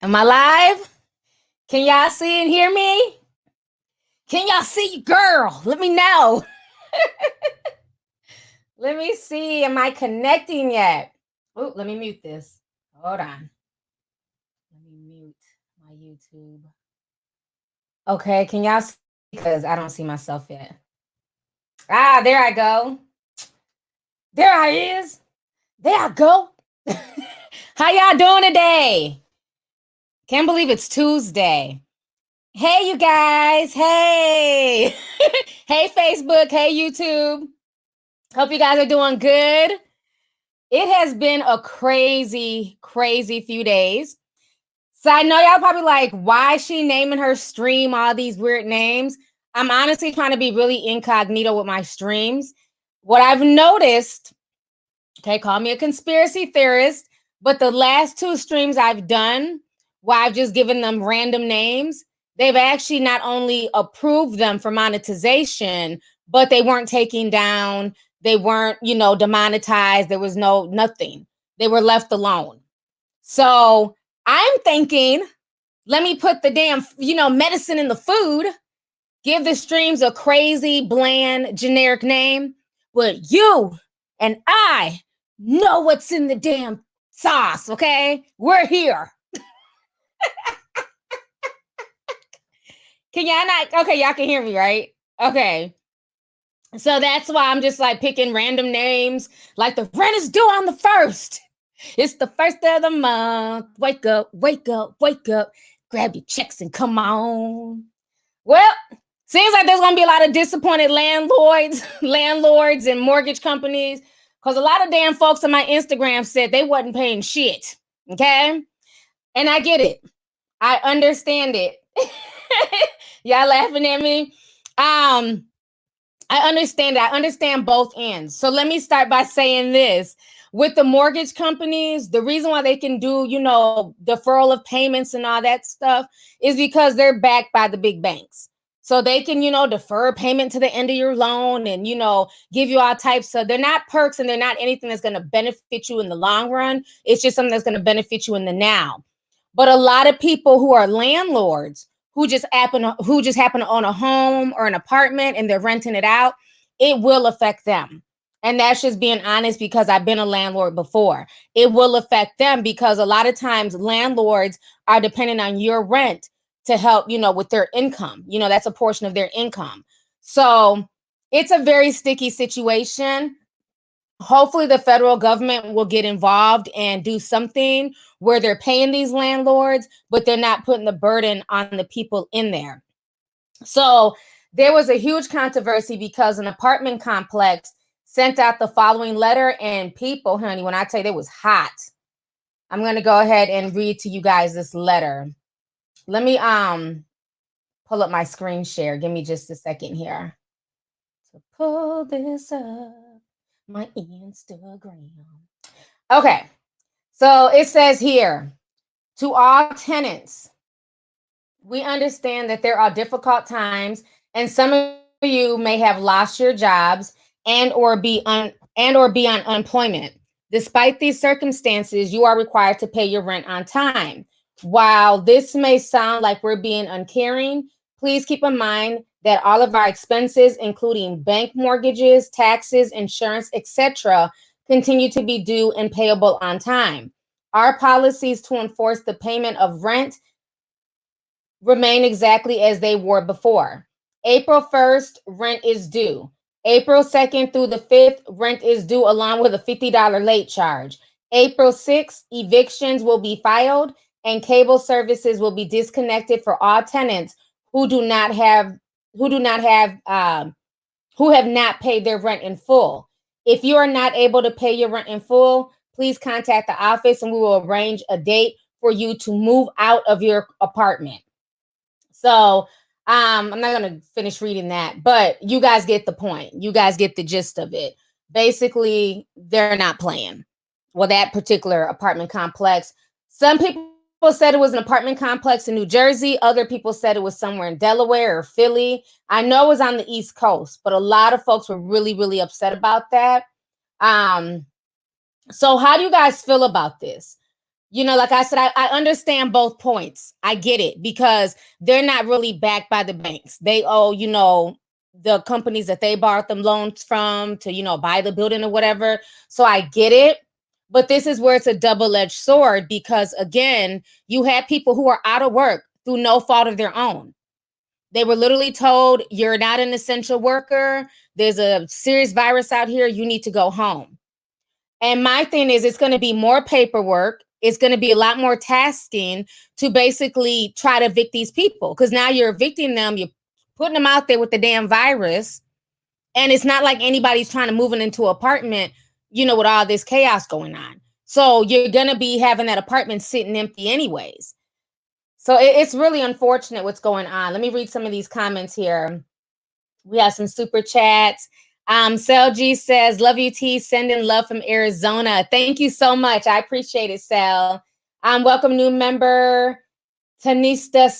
Am I live? Can y'all see and hear me? Can y'all see, girl? Let me know. Let me see. Am I connecting yet? Oh, let me mute this. Hold on. Let me mute my YouTube. Okay, can y'all see? Because I don't see myself yet. Ah, there I go. There I is. There I go. How y'all doing today? Can't believe it's Tuesday. Hey, you guys. Hey. Hey, Facebook. Hey, YouTube. Hope you guys are doing good. It has been a crazy, crazy few days. So I know y'all probably like, why is she naming her stream all these weird names? I'm honestly trying to be really incognito with my streams. What I've noticed, okay, call me a conspiracy theorist, but the last two streams I've done, where I've just given them random names, they've actually not only approved them for monetization, but they weren't taken down. They weren't, demonetized. There was nothing. They were left alone. So I'm thinking, let me put the damn, medicine in the food, give the streams a crazy, bland, generic name. But you and I know what's in the damn sauce, okay? We're here. Can y'all not? Okay, y'all can hear me, right? Okay. So that's why I'm just like picking random names. Like the rent is due on the 1st. It's the 1st of the month. Wake up, wake up, wake up. Grab your checks and come on. Well, seems like there's going to be a lot of disappointed landlords and mortgage companies, because a lot of damn folks on my Instagram said they wasn't paying shit. Okay. And I get it. I understand it. Y'all laughing at me? I understand that. I understand both ends. So let me start by saying this. With the mortgage companies, the reason why they can do, deferral of payments and all that stuff is because they're backed by the big banks. So they can, defer payment to the end of your loan and, give you all types of, they're not perks and they're not anything that's going to benefit you in the long run. It's just something that's going to benefit you in the now. But a lot of people who are landlords, who just happen to own a home or an apartment and they're renting it out, it will affect them. And that's just being honest, because I've been a landlord before. It will affect them because a lot of times landlords are dependent on your rent to help, with their income. That's a portion of their income. So it's a very sticky situation. Hopefully the federal government will get involved and do something where they're paying these landlords, but they're not putting the burden on the people in there. So there was a huge controversy because an apartment complex sent out the following letter, and people, honey, when I tell you it was hot, I'm going to go ahead and read to you guys this letter. Let me pull up my screen share. Give me just a second here to pull this up. My Instagram. Okay. So it says here, to all tenants, we understand that there are difficult times and some of you may have lost your jobs and or be on unemployment. Despite these circumstances, you are required to pay your rent on time. While this may sound like we're being uncaring, please keep in mind that all of our expenses, including bank mortgages, taxes, insurance, etc., continue to be due and payable on time. Our policies to enforce the payment of rent remain exactly as they were before. April 1st, rent is due. April 2nd through the 5th, rent is due along with a $50 late charge. April 6th, evictions will be filed and cable services will be disconnected for all tenants who have not paid their rent in full. If you are not able to pay your rent in full, please contact the office and we will arrange a date for you to move out of your apartment. So I'm not going to finish reading that, but you guys get the point. You guys get the gist of it. Basically, they're not playing. Well, that particular apartment complex, some people said it was an apartment complex in New Jersey. Other people said it was somewhere in Delaware or Philly. I know it was on the East Coast, but a lot of folks were really, really upset about that. So how do you guys feel about this? Like I said, I understand both points. I get it because they're not really backed by the banks. They owe, the companies that they borrowed them loans from to, buy the building or whatever. So I get it. But this is where it's a double-edged sword because, again, you had people who are out of work through no fault of their own. They were literally told, you're not an essential worker. There's a serious virus out here. You need to go home. And my thing is, it's going to be more paperwork. It's going to be a lot more tasking to basically try to evict these people because now you're evicting them. You're putting them out there with the damn virus. And it's not like anybody's trying to move into an apartment, with all this chaos going on. So you're going to be having that apartment sitting empty anyways. So it's really unfortunate what's going on. Let me read some of these comments here. We have some super chats. Sel says, love you, T. Sending love from Arizona. Thank you so much. I appreciate it, Sel. Welcome new member, Tanista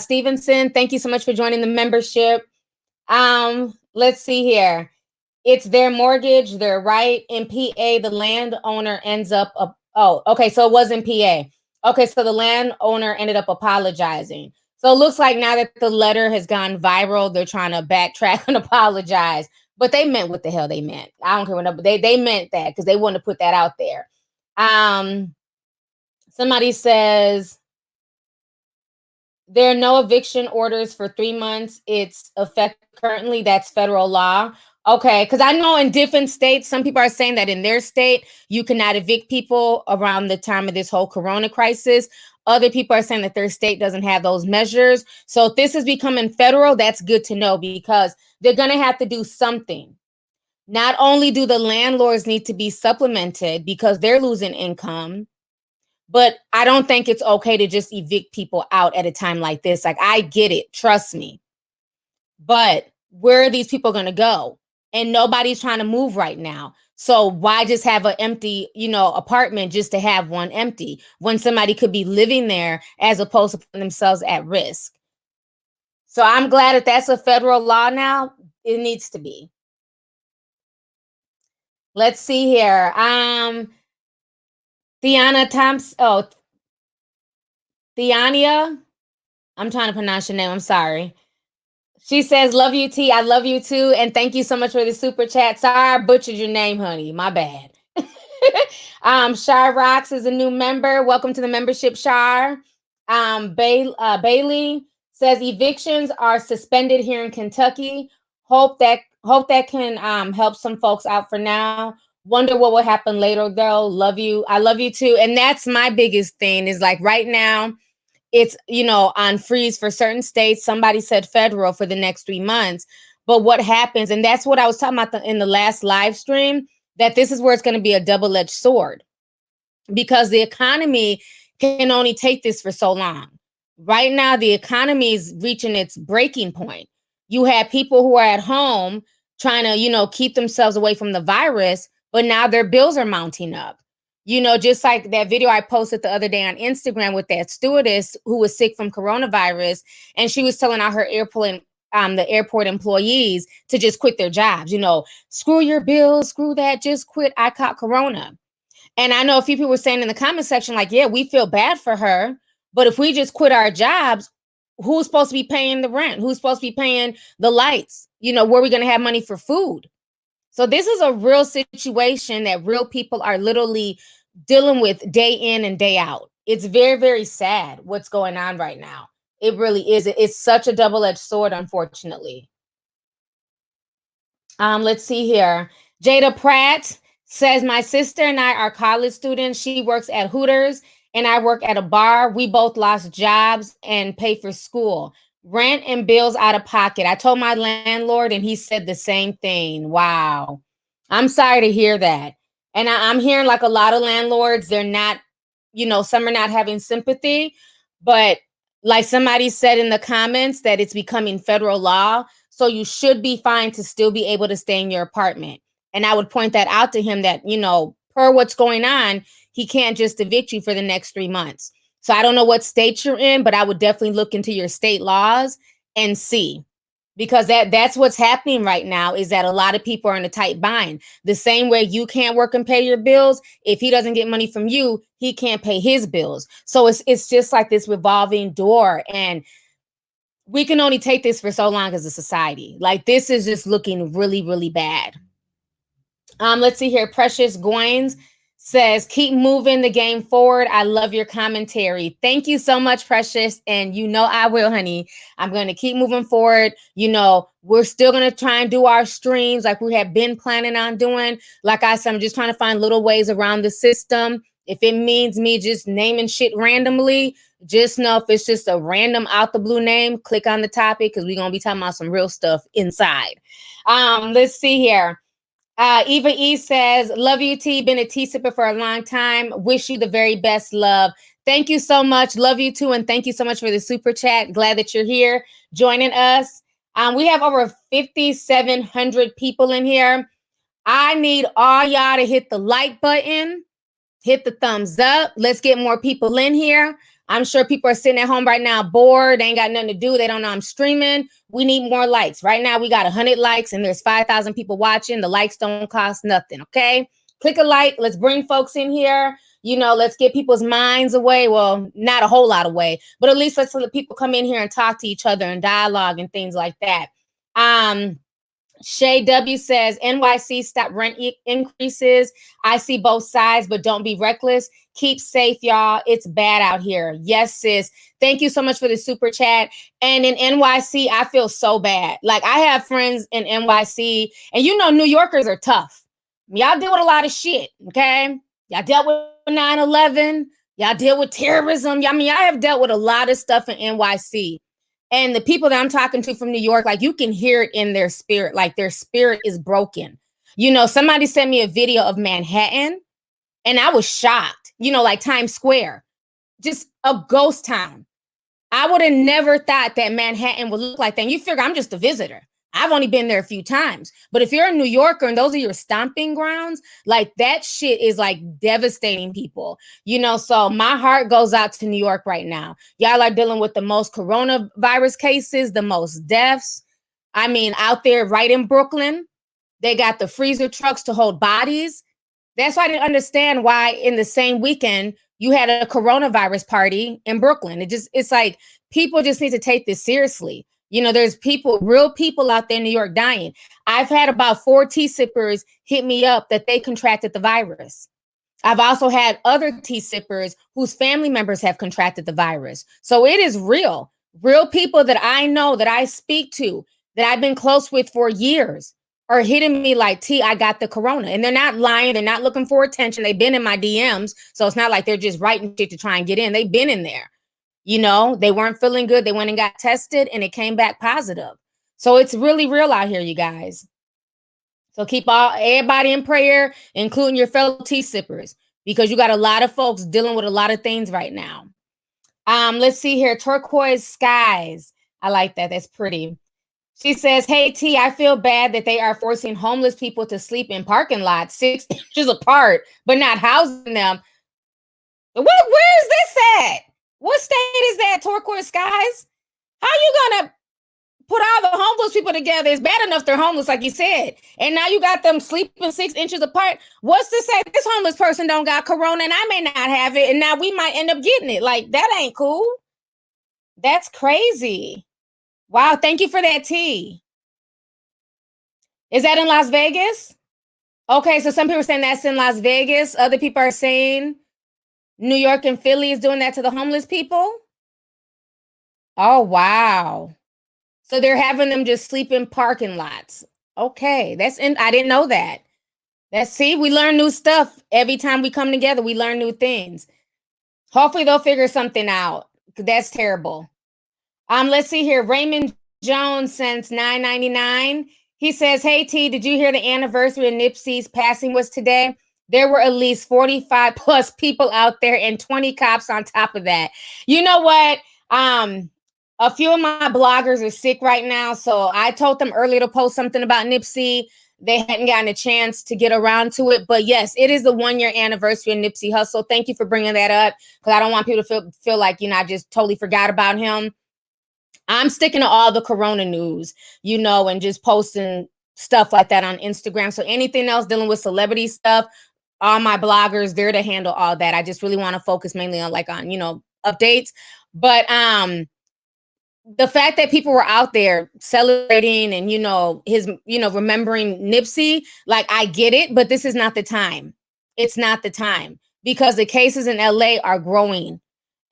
Stevenson. Thank you so much for joining the membership. Let's see here. It's their mortgage. They're right. In PA, the landowner ends up. Okay. So it was in PA. Okay. So the landowner ended up apologizing. So it looks like now that the letter has gone viral, they're trying to backtrack and apologize. But they meant what the hell they meant. I don't care what, but they meant that because they wanted to put that out there. Somebody says there are no eviction orders for 3 months. It's effective currently. That's federal law. Okay, because I know in different states, some people are saying that in their state, you cannot evict people around the time of this whole corona crisis. Other people are saying that their state doesn't have those measures. So if this is becoming federal, that's good to know because they're going to have to do something. Not only do the landlords need to be supplemented because they're losing income, but I don't think it's okay to just evict people out at a time like this. Like, I get it. Trust me. But where are these people going to go? And nobody's trying to move right now. So why just have an empty, apartment just to have one empty when somebody could be living there as opposed to putting themselves at risk? So I'm glad that that's a federal law now. It needs to be. Let's see here. Theania Thompson. Oh, Theania. I'm trying to pronounce your name. I'm sorry. She says, love you, T. I love you too. And thank you so much for the super chat. Sorry, I butchered your name, honey. My bad. Shar Rocks is a new member. Welcome to the membership, Shar. Bailey says evictions are suspended here in Kentucky. Hope that can help some folks out for now. Wonder what will happen later though. Love you. I love you too. And that's my biggest thing is like right now, it's, on freeze for certain states. Somebody said federal for the next 3 months. But what happens, and that's what I was talking about in the last live stream, that this is where it's going to be a double-edged sword because the economy can only take this for so long. Right now, the economy is reaching its breaking point. You have people who are at home trying to, keep themselves away from the virus, but now their bills are mounting up. Just like that video I posted the other day on Instagram with that stewardess who was sick from coronavirus, and she was telling all her the airport employees to just quit their jobs. Screw your bills, screw that, just quit. I caught corona. And I know a few people were saying in the comment section, like, yeah, we feel bad for her, but if we just quit our jobs, who's supposed to be paying the rent? Who's supposed to be paying the lights? Where are we going to have money for food? So this is a real situation that real people are literally dealing with day in and day out. It's very, very sad what's going on right now. It really is. It's such a double-edged sword, unfortunately. Let's see here. Jada Pratt says, my sister and I are college students. She works at Hooters and I work at a bar. We both lost jobs and pay for school. Rent and bills out of pocket. I told my landlord and he said the same thing. Wow. I'm sorry to hear that. And I'm hearing like a lot of landlords, they're not, some are not having sympathy, but like somebody said in the comments that it's becoming federal law. So you should be fine to still be able to stay in your apartment. And I would point that out to him that, per what's going on, he can't just evict you for the next 3 months. So I don't know what state you're in, but I would definitely look into your state laws and see. because that's what's happening right now, is that a lot of people are in a tight bind. The same way you can't work and pay your bills, if he doesn't get money from you, he can't pay his bills. So it's just like this revolving door, and we can only take this for so long as a society. Like, this is just looking really, really bad. Let's see here. Precious Goins says, keep moving the game forward. I love your commentary. Thank you so much, Precious. And you know I will, honey. I'm going to keep moving forward. You know, we're still going to try and do our streams like we have been planning on doing. Like I said, I'm just trying to find little ways around the system. If it means me just naming shit randomly, just know if it's just a random out the blue name, click on the topic, because we're going to be talking about some real stuff inside. Let's see here. Eva E says, love you, T. Been a tea sipper for a long time. Wish you the very best, love. Thank you so much. Love you too. And thank you so much for the super chat. Glad that you're here joining us. We have over 5,700 people in here. I need all y'all to hit the like button, hit the thumbs up. Let's get more people in here. I'm sure people are sitting at home right now bored. They ain't got nothing to do. They don't know I'm streaming. We need more likes. Right now, we got 100 likes and there's 5,000 people watching. The likes don't cost nothing, okay? Click a like. Let's bring folks in here. You know, let's get people's minds away. Well, not a whole lot away, but at least let's let people come in here and talk to each other and dialogue and things like that. Shay W says, NYC stop rent increases. I see both sides, but don't be reckless. Keep safe, y'all. It's bad out here. Yes, sis. Thank you so much for the super chat. And in NYC, I feel so bad. Like, I have friends in NYC, and you know, New Yorkers are tough. Y'all deal with a lot of shit, okay? Y'all dealt with 9/11. Y'all deal with terrorism. I mean, I have dealt with a lot of stuff in NYC. And the people that I'm talking to from New York, like, you can hear it in their spirit. Like, their spirit is broken. You know, somebody sent me a video of Manhattan, and I was shocked. You know, like Times Square, just a ghost town. I would have never thought that Manhattan would look like that. And you figure I'm just a visitor. I've only been there a few times. But if you're a New Yorker and those are your stomping grounds, like, that shit is like devastating people. You know, so my heart goes out to New York right now. Y'all are dealing with the most coronavirus cases, the most deaths. I mean, out there right in Brooklyn, they got the freezer trucks to hold bodies. That's why I didn't understand why in the same weekend you had a coronavirus party in Brooklyn. It's like, people just need to take this seriously. You know, there's people, real people out there in New York dying. I've had about 4 tea sippers hit me up that they contracted the virus. I've also had other tea sippers whose family members have contracted the virus. So it is real. Real people that I know, that I speak to, that I've been close with for years, are hitting me like, T, I got the corona. And they're not lying. They're not looking for attention. They've been in my DMs. So it's not like they're just writing shit to try and get in. They've been in there. You know, they weren't feeling good. They went and got tested and it came back positive. So it's really real out here, you guys. So keep everybody in prayer, including your fellow tea sippers, because you got a lot of folks dealing with a lot of things right now. Let's see here. Turquoise skies. I like that. That's pretty. She says, hey, T, I feel bad that they are forcing homeless people to sleep in parking lots 6 inches apart, but not housing them. Where is this at? What state is that, Turquoise skies? How you gonna put all the homeless people together? It's bad enough they're homeless, like you said. And now you got them sleeping 6 inches apart. What's to say this homeless person don't got corona and I may not have it, and now we might end up getting it? Like, that ain't cool. That's crazy. Wow, thank you for that tea. Is that in Las Vegas? Okay, so some people are saying that's in Las Vegas. Other people are saying New York and Philly is doing that to the homeless people. Oh, wow. So they're having them just sleep in parking lots. Okay, I didn't know that. See, we learn new stuff every time we come together. We learn new things. Hopefully they'll figure something out. That's terrible. Let's see here. Raymond Jones since $9.99. He says, hey, T, did you hear the anniversary of Nipsey's passing was today? There were at least 45 plus people out there and 20 cops on top of that. You know what? A few of my bloggers are sick right now. So I told them earlier to post something about Nipsey. They hadn't gotten a chance to get around to it. But yes, it is the 1-year anniversary of Nipsey Hussle. Thank you for bringing that up, because I don't want people to feel like, you know, I just totally forgot about him. I'm sticking to all the corona news, and just posting stuff like that on Instagram. So anything else dealing with celebrity stuff, all my bloggers, they're to handle all that. I just really want to focus mainly on updates. But the fact that people were out there celebrating and his remembering Nipsey, like, I get it, but this is not the time. It's not the time, because the cases in LA are growing.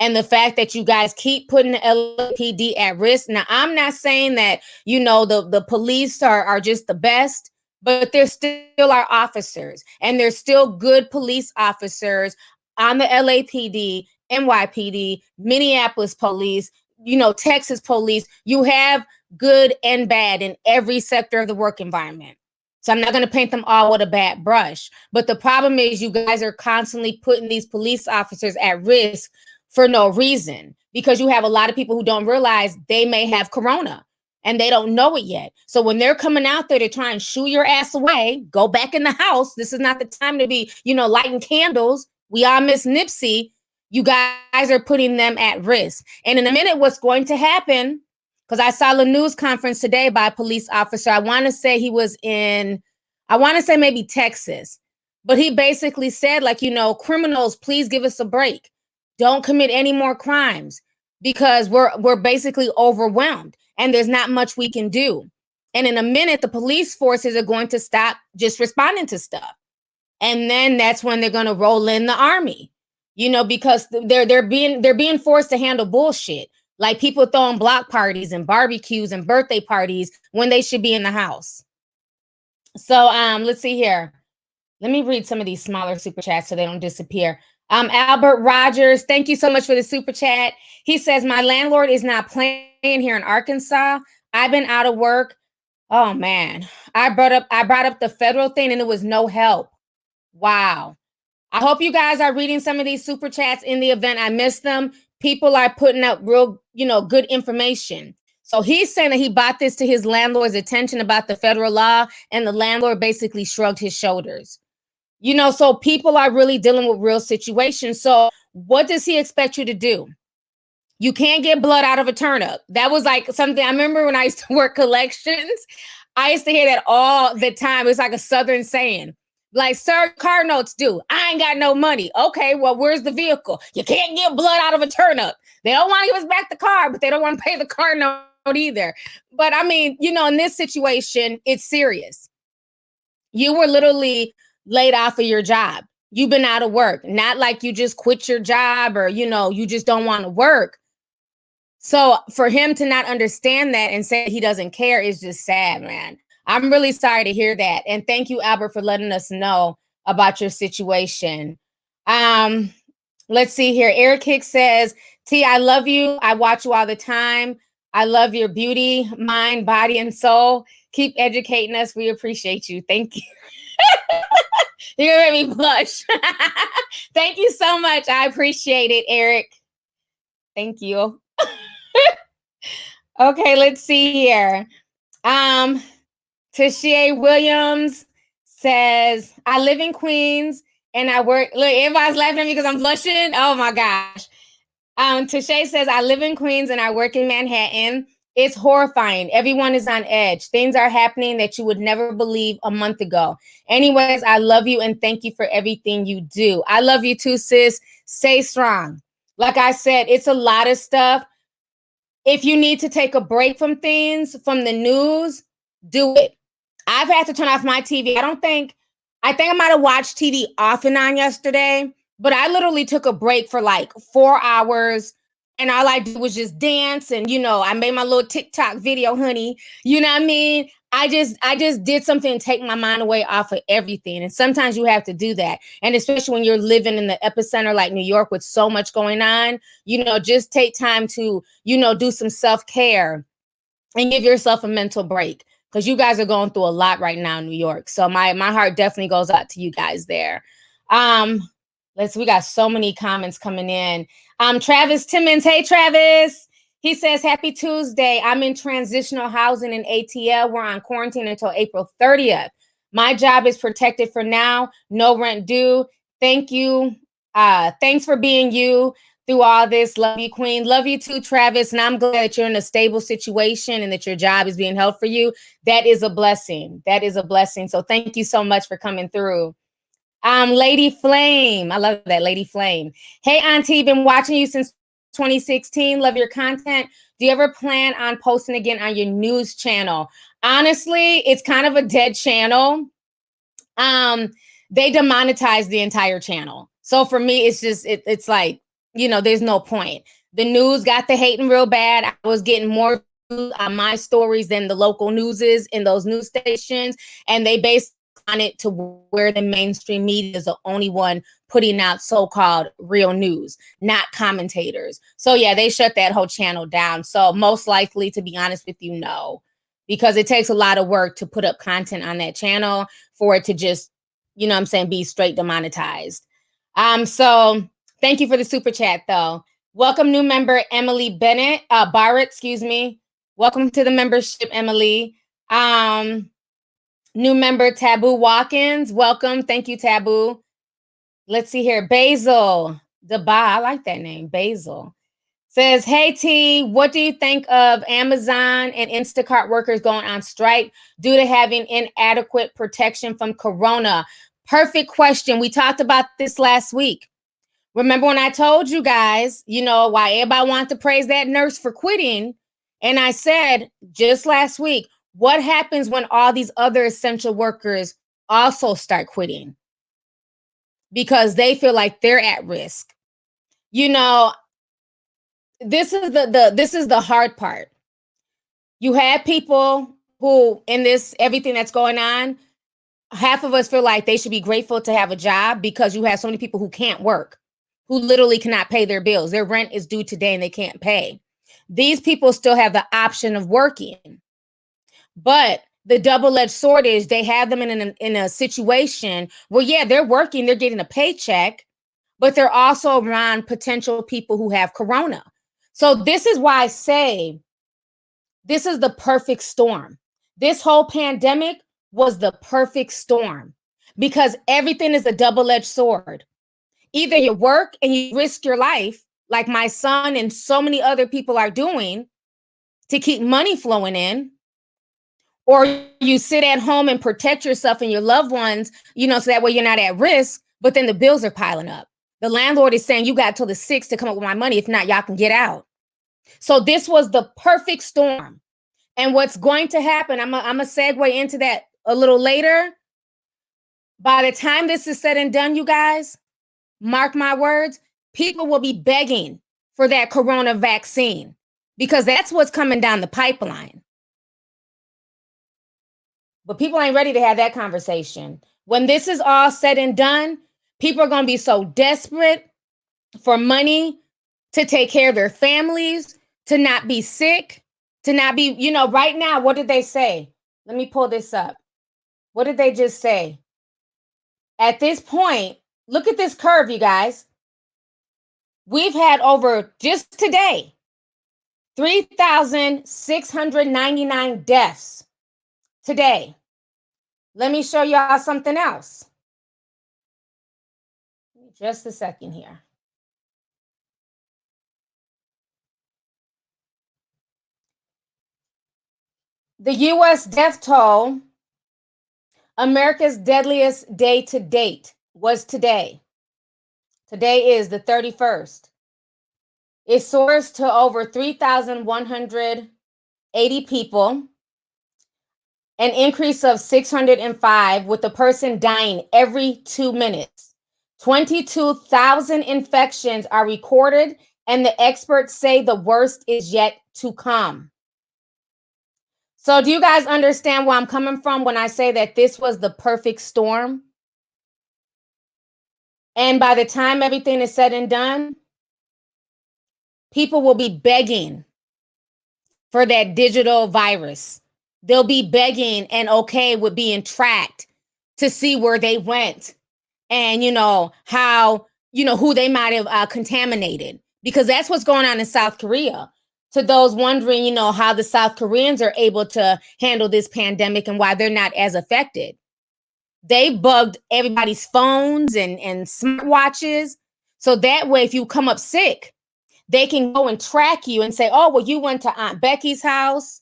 And the fact that you guys keep putting the LAPD at risk. Now, I'm not saying that, the police are just the best, but they're still our officers. And there's still good police officers on the LAPD, NYPD, Minneapolis police, Texas police. You have good and bad in every sector of the work environment. So I'm not going to paint them all with a bad brush. But the problem is you guys are constantly putting these police officers at risk for no reason, because you have a lot of people who don't realize they may have corona and they don't know it yet. So when they're coming out there to try and shoo your ass away, go back in the house. This is not the time to be, lighting candles. We all miss Nipsey. You guys are putting them at risk. And in a minute, what's going to happen, because I saw a news conference today by a police officer. I want to say he was maybe Texas. But he basically said, criminals, please give us a break. Don't commit any more crimes, because we're basically overwhelmed and there's not much we can do. And in a minute, the police forces are going to stop just responding to stuff. And then that's when they're going to roll in the army, because they're being forced to handle bullshit, like people throwing block parties and barbecues and birthday parties when they should be in the house. So let's see here. Let me read some of these smaller super chats so they don't disappear. Albert Rogers, thank you so much for the super chat. He says, my landlord is not playing here in Arkansas. I've been out of work. Oh man, I brought up the federal thing and it was no help. Wow. I hope you guys are reading some of these super chats in the event I missed them. People are putting up real, good information. So he's saying that he brought this to his landlord's attention about the federal law, and the landlord basically shrugged his shoulders. So people are really dealing with real situations. So what does he expect you to do? You can't get blood out of a turnip. That was like something I remember when I used to work collections. I used to hear that all the time. It's like a Southern saying, like, sir, car notes due. I ain't got no money. Okay, well, where's the vehicle? You can't get blood out of a turnip. They don't want to give us back the car, but they don't want to pay the car note either. But I mean, in this situation, it's serious. You were literally laid off of your job. You've been out of work. Not like you just quit your job or, you just don't want to work. So for him to not understand that and say he doesn't care is just sad, man. I'm really sorry to hear that. And thank you, Albert, for letting us know about your situation. Let's see here. Eric Hicks says, T, I love you. I watch you all the time. I love your beauty, mind, body, and soul. Keep educating us. We appreciate you. Thank you. You're gonna make me blush. Thank you so much. I appreciate it, Eric. Thank you. Okay, let's see here. Tashia Williams says, I live in Queens and I work. Look, everybody's laughing at me because I'm blushing. Oh my gosh. Tashia says, I live in Queens and I work in Manhattan. It's horrifying. Everyone is on edge. Things are happening that you would never believe a month ago. Anyways, I love you and thank you for everything you do. I love you too, sis. Stay strong. Like I said, it's a lot of stuff. If you need to take a break from things, from the news, do it. I've had to turn off my TV. I think I might have watched TV off and on yesterday, but I literally took a break for like 4 hours. And all I did was just dance. And, I made my little TikTok video, honey. You know what I mean? I just did something to take my mind away off of everything. And sometimes you have to do that. And especially when you're living in the epicenter like New York with so much going on, just take time to, do some self-care and give yourself a mental break, because you guys are going through a lot right now in New York. So my heart definitely goes out to you guys there. We got so many comments coming in. Travis Timmons. Hey, Travis. He says, happy Tuesday. I'm in transitional housing in ATL. We're on quarantine until April 30th. My job is protected for now. No rent due. Thank you. Thanks for being you. through all this. Love you, Queen. Love you too, Travis. And I'm glad that you're in a stable situation and that your job is being held for you. That is a blessing. That is a blessing. So thank you so much for coming through. Lady Flame. I love that, Lady Flame. Hey, Auntie, been watching you since 2016. Love your content. Do you ever plan on posting again on your news channel? Honestly, it's kind of a dead channel. They demonetized the entire channel. So for me, it's just, it's like, there's no point. The news got the hating real bad. I was getting more on my stories than the local news is in those news stations. And they based on it to where the mainstream media is the only one putting out so-called real news, not commentators. So yeah, they shut that whole channel down. So most likely, to be honest with you, no, because it takes a lot of work to put up content on that channel for it to just, be straight demonetized. So thank you for the super chat though. Welcome new member, Emily Bennett, Barrett, excuse me. Welcome to the membership, Emily. New member, Taboo Watkins. Welcome. Thank you, Taboo. Let's see here. Basil Deba. I like that name. Basil says, hey, T, what do you think of Amazon and Instacart workers going on strike due to having inadequate protection from Corona? Perfect question. We talked about this last week. Remember when I told you guys, why everybody wants to praise that nurse for quitting? And I said just last week, what happens when all these other essential workers also start quitting? Because they feel like they're at risk. This is the hard part. You have people who, in this, everything that's going on, half of us feel like they should be grateful to have a job because you have so many people who can't work, who literally cannot pay their bills. Their rent is due today and they can't pay. These people still have the option of working. But the double-edged sword is they have them in a situation where, yeah, they're working, they're getting a paycheck, but they're also around potential people who have Corona. So this is why I say this is the perfect storm. This whole pandemic was the perfect storm because everything is a double-edged sword. Either you work and you risk your life, like my son and so many other people are doing, to keep money flowing in, or you sit at home and protect yourself and your loved ones, so that way you're not at risk, but then the bills are piling up. The landlord is saying, you got till the 6th to come up with my money. If not, y'all can get out. So this was the perfect storm. And what's going to happen, I'm going to segue into that a little later. By the time this is said and done, you guys, mark my words, people will be begging for that Corona vaccine because that's what's coming down the pipeline. But people ain't ready to have that conversation. When this is all said and done, people are going to be so desperate for money to take care of their families, to not be sick, to not be, right now, what did they say? Let me pull this up. What did they just say? At this point, look at this curve, you guys. We've had over, just today, 3,699 deaths today. Let me show y'all something else. Just a second here. The U.S. death toll, America's deadliest day to date, was today. Today is the 31st. It soars to over 3,180 people, an increase of 605, with a person dying every 2 minutes. 22,000 infections are recorded, and the experts say the worst is yet to come. So do you guys understand where I'm coming from when I say that this was the perfect storm? And by the time everything is said and done, people will be begging for that digital virus. They'll be begging and okay with being tracked to see where they went and, how, who they might have contaminated, because that's what's going on in South Korea. To those wondering, how the South Koreans are able to handle this pandemic and why they're not as affected. They bugged everybody's phones and smartwatches. So that way, if you come up sick, they can go and track you and say, oh, well, you went to Aunt Becky's house.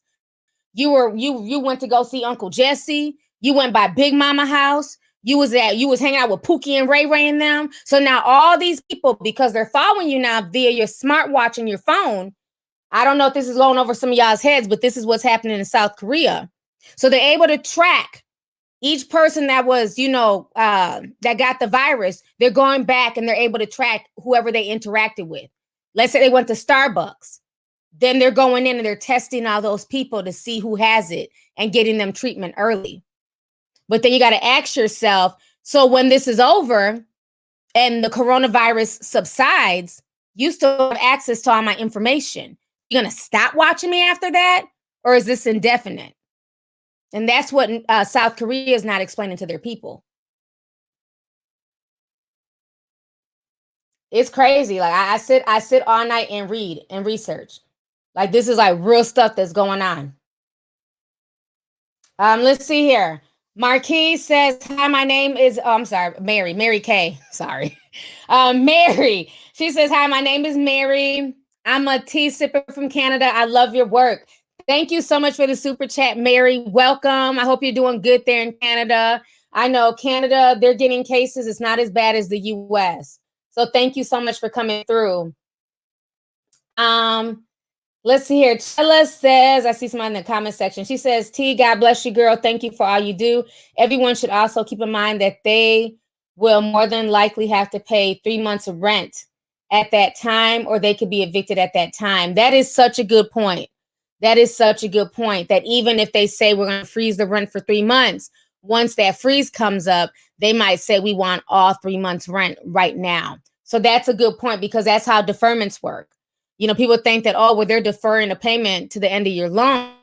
You went to go see Uncle Jesse. You went by Big Mama house. You was hanging out with Pookie and Ray Ray and them. So now all these people, because they're following you now via your smartwatch and your phone. I don't know if this is going over some of y'all's heads, but this is what's happening in South Korea. So they're able to track each person that was, that got the virus. They're going back and they're able to track whoever they interacted with. Let's say they went to Starbucks. Then they're going in and they're testing all those people to see who has it and getting them treatment early. But then you got to ask yourself, so when this is over and the coronavirus subsides, you still have access to all my information. You're going to stop watching me after that? Or is this indefinite? And that's what South Korea is not explaining to their people. It's crazy. Like I sit all night and read and research. Like this is like real stuff that's going on. Let's see here. Marquis says, hi, my name is, I'm sorry, Mary K. Sorry. Mary. She says, hi, my name is Mary. I'm a tea sipper from Canada. I love your work. Thank you so much for the super chat, Mary. Welcome. I hope you're doing good there in Canada. I know Canada, they're getting cases. It's not as bad as the US. So thank you so much for coming through. Let's see here. Chella says, I see someone in the comment section. She says, T, God bless you, girl. Thank you for all you do. Everyone should also keep in mind that they will more than likely have to pay 3 months of rent at that time, or they could be evicted at that time. That is such a good point. That is such a good point, that even if they say we're going to freeze the rent for 3 months, once that freeze comes up, they might say we want all 3 months rent right now. So that's a good point, because that's how deferments work. People think that, oh, well, they're deferring a payment to the end of your loan.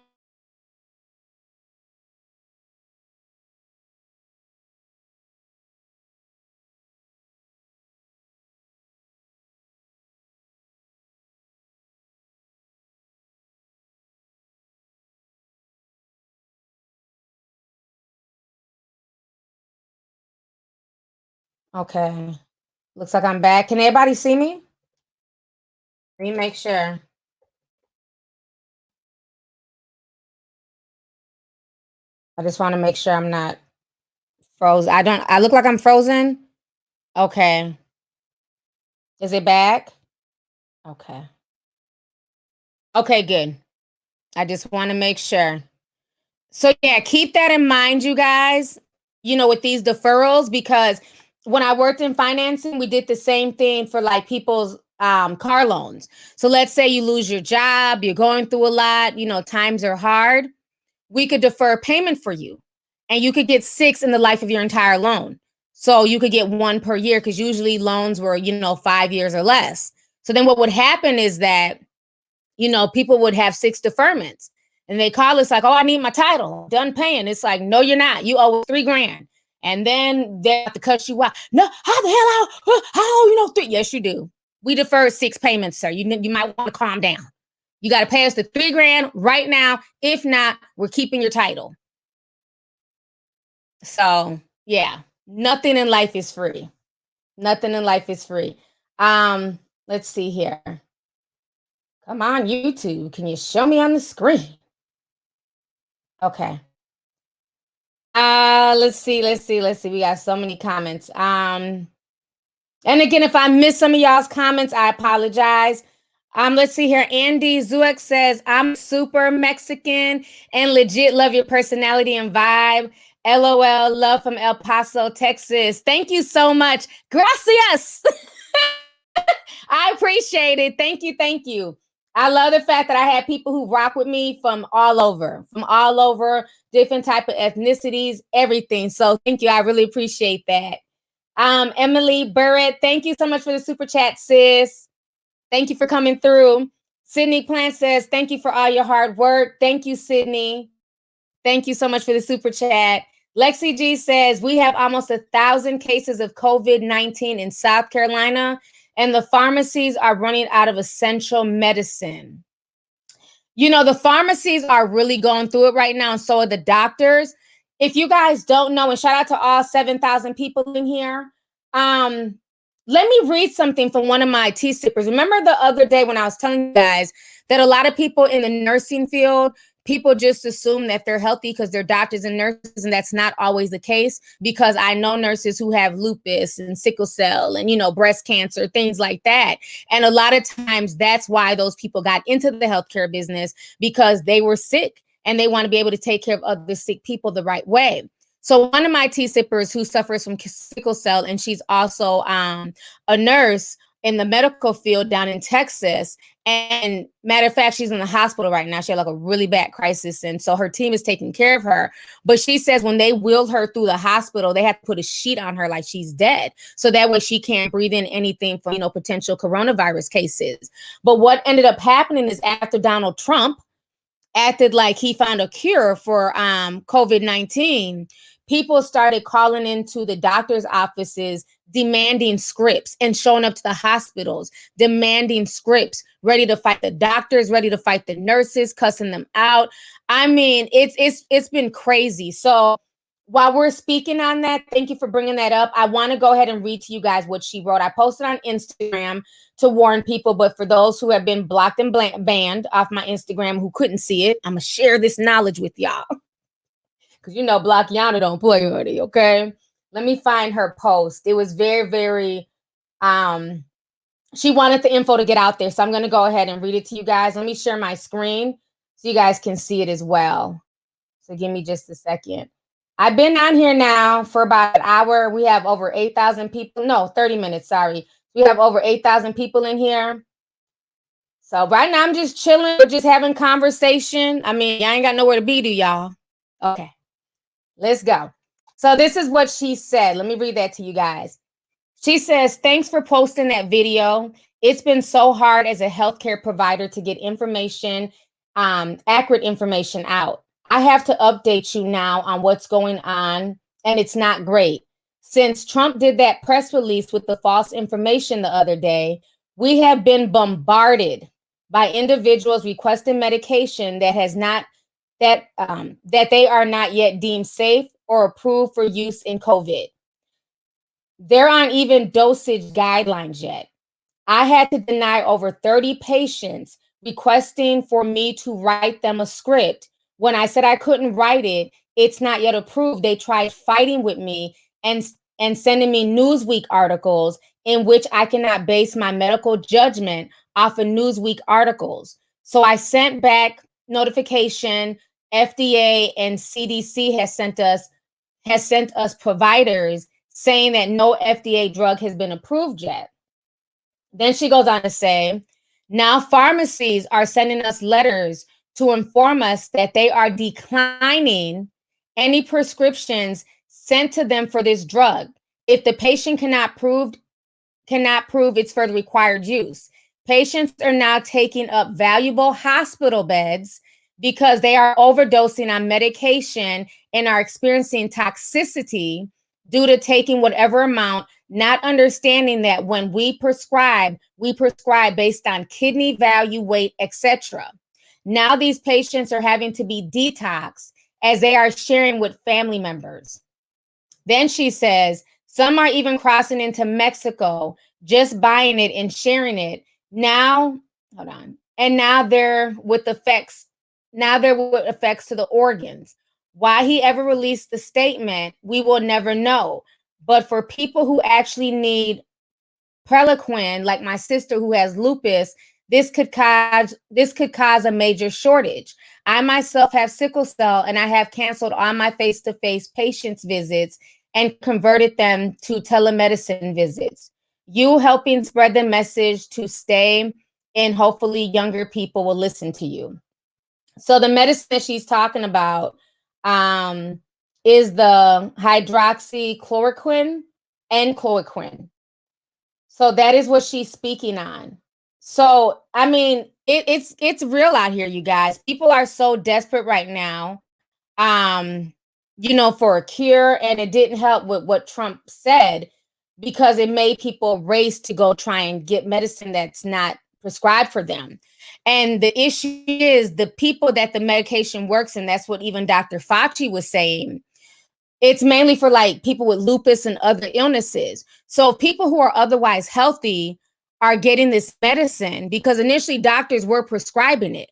Okay. Looks like I'm back. Can everybody see me? Let me make sure. I just want to make sure I'm not frozen. I look like I'm frozen. Okay. Is it back? Okay. Okay, good. I just want to make sure. So yeah, keep that in mind, you guys, with these deferrals, because when I worked in financing, we did the same thing for like people's car loans. So let's say you lose your job, you're going through a lot, times are hard. We could defer payment for you, and you could get 6 in the life of your entire loan. So you could get 1 per year, because usually loans were, 5 years or less. So then what would happen is that, people would have 6 deferments. And they call us like, oh, I need my title. Done paying. It's like, no, you're not. You owe $3,000. And then they have to cut you out. No, how the hell? How 3? Yes, you do. We deferred 6 payments, sir. You might want to calm down. You got to pay us the $3,000 right now. If not, we're keeping your title. So yeah, nothing in life is free. Nothing in life is free. Let's see here. Come on, YouTube. Can you show me on the screen? Okay. Let's see. We got so many comments. And again, if I miss some of y'all's comments, I apologize. Let's see here. Andy Zuek says, I'm super Mexican and legit love your personality and vibe. LOL, love from El Paso, Texas. Thank you so much. Gracias. I appreciate it. Thank you. I love the fact that I had people who rock with me from all over, different type of ethnicities, everything. So thank you. I really appreciate that. Emily Burrett, thank you so much for the super chat, sis. Thank you for coming through. Sydney Plant says, thank you for all your hard work. Thank you, Sydney. Thank you so much for the super chat. Lexi G says, we have almost 1,000 cases of COVID-19 in South Carolina, and the pharmacies are running out of essential medicine. The pharmacies are really going through it right now, and so are the doctors. If you guys don't know, and shout out to all 7,000 people in here, let me read something from one of my tea sippers. Remember the other day when I was telling you guys that a lot of people in the nursing field, people just assume that they're healthy because they're doctors and nurses, and that's not always the case, because I know nurses who have lupus and sickle cell and, breast cancer, things like that. And a lot of times that's why those people got into the healthcare business, because they were sick and they want to be able to take care of other sick people the right way. So one of my tea sippers who suffers from sickle cell, and she's also a nurse in the medical field down in Texas. And matter of fact, she's in the hospital right now. She had like a really bad crisis. And so her team is taking care of her. But she says when they wheeled her through the hospital, they had to put a sheet on her like she's dead. So that way she can't breathe in anything from, potential coronavirus cases. But what ended up happening is after Donald Trump acted like he found a cure for COVID-19, people started calling into the doctor's offices demanding scripts and showing up to the hospitals demanding scripts, ready to fight the doctors, ready to fight the nurses, cussing them out. I mean, it's been crazy. So while we're speaking on that, thank you for bringing that up. I want to go ahead and read to you guys what she wrote. I posted on Instagram to warn people, but for those who have been blocked and banned off my Instagram who couldn't see it, I'm going to share this knowledge with y'all. Because, Blockiana don't play, honey, okay? Let me find her post. It was very, very, she wanted the info to get out there. So I'm going to go ahead and read it to you guys. Let me share my screen so you guys can see it as well. So give me just a second. I've been on here now for about an hour. We have over 8,000 people. No, 30 minutes, sorry. We have over 8,000 people in here. So right now I'm just chilling. We're just having conversation. I mean, I ain't got nowhere to be, do y'all? Okay, let's go. So this is what she said. Let me read that to you guys. She says, thanks for posting that video. It's been so hard as a healthcare provider to get information, accurate information out. I have to update you now on what's going on, and it's not great. Since Trump did that press release with the false information the other day, we have been bombarded by individuals requesting medication that they are not yet deemed safe or approved for use in COVID. There aren't even dosage guidelines yet. I had to deny over 30 patients requesting for me to write them a script. When I said I couldn't write it, it's not yet approved. They tried fighting with me and sending me Newsweek articles in which I cannot base my medical judgment off of Newsweek articles. So I sent back notification. FDA and CDC has sent us providers saying that no FDA drug has been approved yet. Then she goes on to say, now pharmacies are sending us letters to inform us that they are declining any prescriptions sent to them for this drug if the patient cannot prove its for the required use. Patients are now taking up valuable hospital beds because they are overdosing on medication and are experiencing toxicity due to taking whatever amount, not understanding that when we prescribe based on kidney value, weight, etc. Now these patients are having to be detoxed as they are sharing with family members. Then she says, some are even crossing into Mexico, just buying it and sharing it. Now, hold on. And now they're with effects to the organs. Why he ever released the statement, we will never know. But for people who actually need Prelequin, like my sister who has lupus, this could cause a major shortage. I myself have sickle cell, and I have canceled all my face-to-face patients visits and converted them to telemedicine visits. You helping spread the message to stay, and hopefully younger people will listen to you. So the medicine that she's talking about is the hydroxychloroquine and chloroquine. So that is what she's speaking on. So, I mean, it's real out here, you guys. People are so desperate right now, for a cure. And it didn't help with what Trump said, because it made people race to go try and get medicine that's not prescribed for them. And the issue is the people that the medication works, and that's what even Dr. Fauci was saying. It's mainly for like people with lupus and other illnesses. So people who are otherwise healthy are getting this medicine because initially doctors were prescribing it.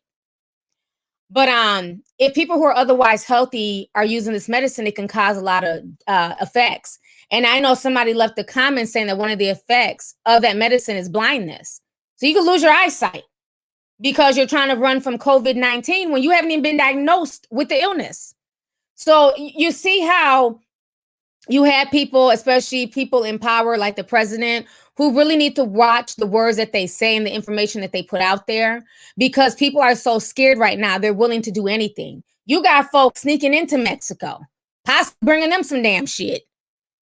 But if people who are otherwise healthy are using this medicine, it can cause a lot of effects. And I know somebody left a comment saying that one of the effects of that medicine is blindness. So you can lose your eyesight because you're trying to run from COVID-19 when you haven't even been diagnosed with the illness. So you see how you have people, especially people in power like the president, who really need to watch the words that they say and the information that they put out there, because people are so scared right now. They're willing to do anything. You got folks sneaking into Mexico, possibly bringing them some damn shit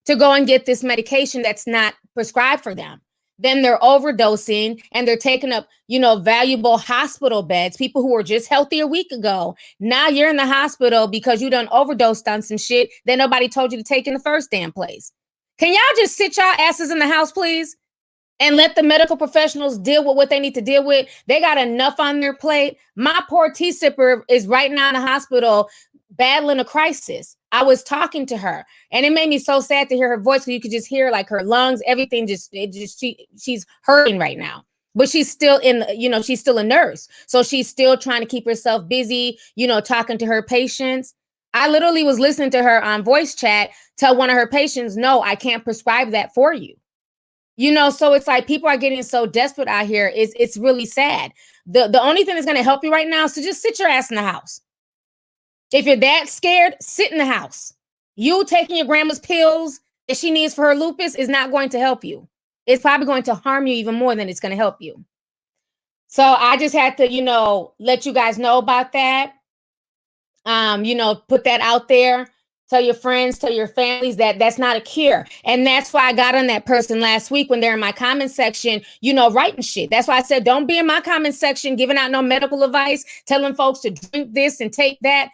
to go and get this medication that's not prescribed for them. Then they're overdosing and they're taking up, valuable hospital beds. People who were just healthy a week ago. Now you're in the hospital because you done overdosed on some shit that nobody told you to take in the first damn place. Can y'all just sit y'all asses in the house, please? And let the medical professionals deal with what they need to deal with. They got enough on their plate. My poor tea sipper is right now in the hospital battling a crisis. I was talking to her and it made me so sad to hear her voice. You could just hear like her lungs, everything she's hurting right now. But she's still she's still a nurse. So she's still trying to keep herself busy, talking to her patients. I literally was listening to her on voice chat tell one of her patients, no, I can't prescribe that for you. So it's like people are getting so desperate out here. It's really sad. The only thing that's going to help you right now is to just sit your ass in the house. If you're that scared, sit in the house. You taking your grandma's pills that she needs for her lupus is not going to help you. It's probably going to harm you even more than it's going to help you. So I just had to, let you guys know about that. Put that out there. Tell your friends, tell your families that that's not a cure. And that's why I got on that person last week when they're in my comment section, writing shit. That's why I said, don't be in my comment section giving out no medical advice, telling folks to drink this and take that.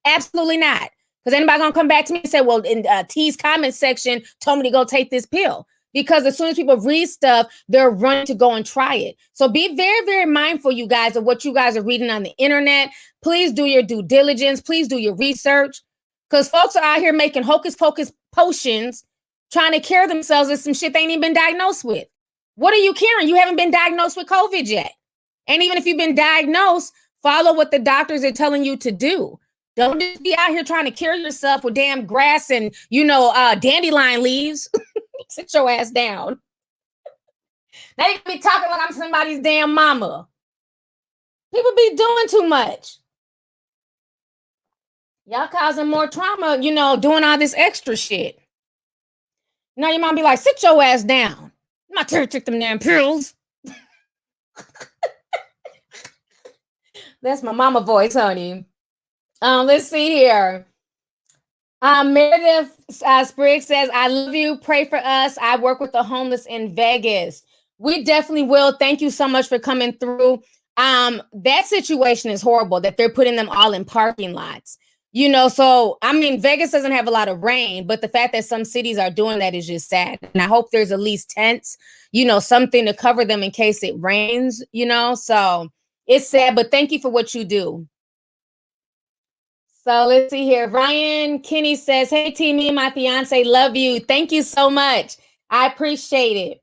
Absolutely not. Because anybody gonna come back to me and say, well, in T's comment section told me to go take this pill. Because as soon as people read stuff, they're running to go and try it. So be very, very mindful, you guys, of what you guys are reading on the internet. Please do your due diligence. Please do your research. Because folks are out here making hocus pocus potions, trying to cure themselves with some shit they ain't even been diagnosed with. What are you curing? You haven't been diagnosed with COVID yet. And even if you've been diagnosed, follow what the doctors are telling you to do. Don't just be out here trying to cure yourself with damn grass and, dandelion leaves. Sit your ass down. Now you can be talking like I'm somebody's damn mama. People be doing too much. Y'all causing more trauma, doing all this extra shit. Now your mom be like, sit your ass down. I'm not here to take them damn pills. That's my mama voice, honey. Let's see here. Meredith Spriggs says, I love you. Pray for us. I work with the homeless in Vegas. We definitely will. Thank you so much for coming through. That situation is horrible that they're putting them all in parking lots. So, Vegas doesn't have a lot of rain, but the fact that some cities are doing that is just sad. And I hope there's at least tents, something to cover them in case it rains, so it's sad, but thank you for what you do. So let's see here. Ryan Kinney says, hey, T, me and my fiance love you. Thank you so much. I appreciate it.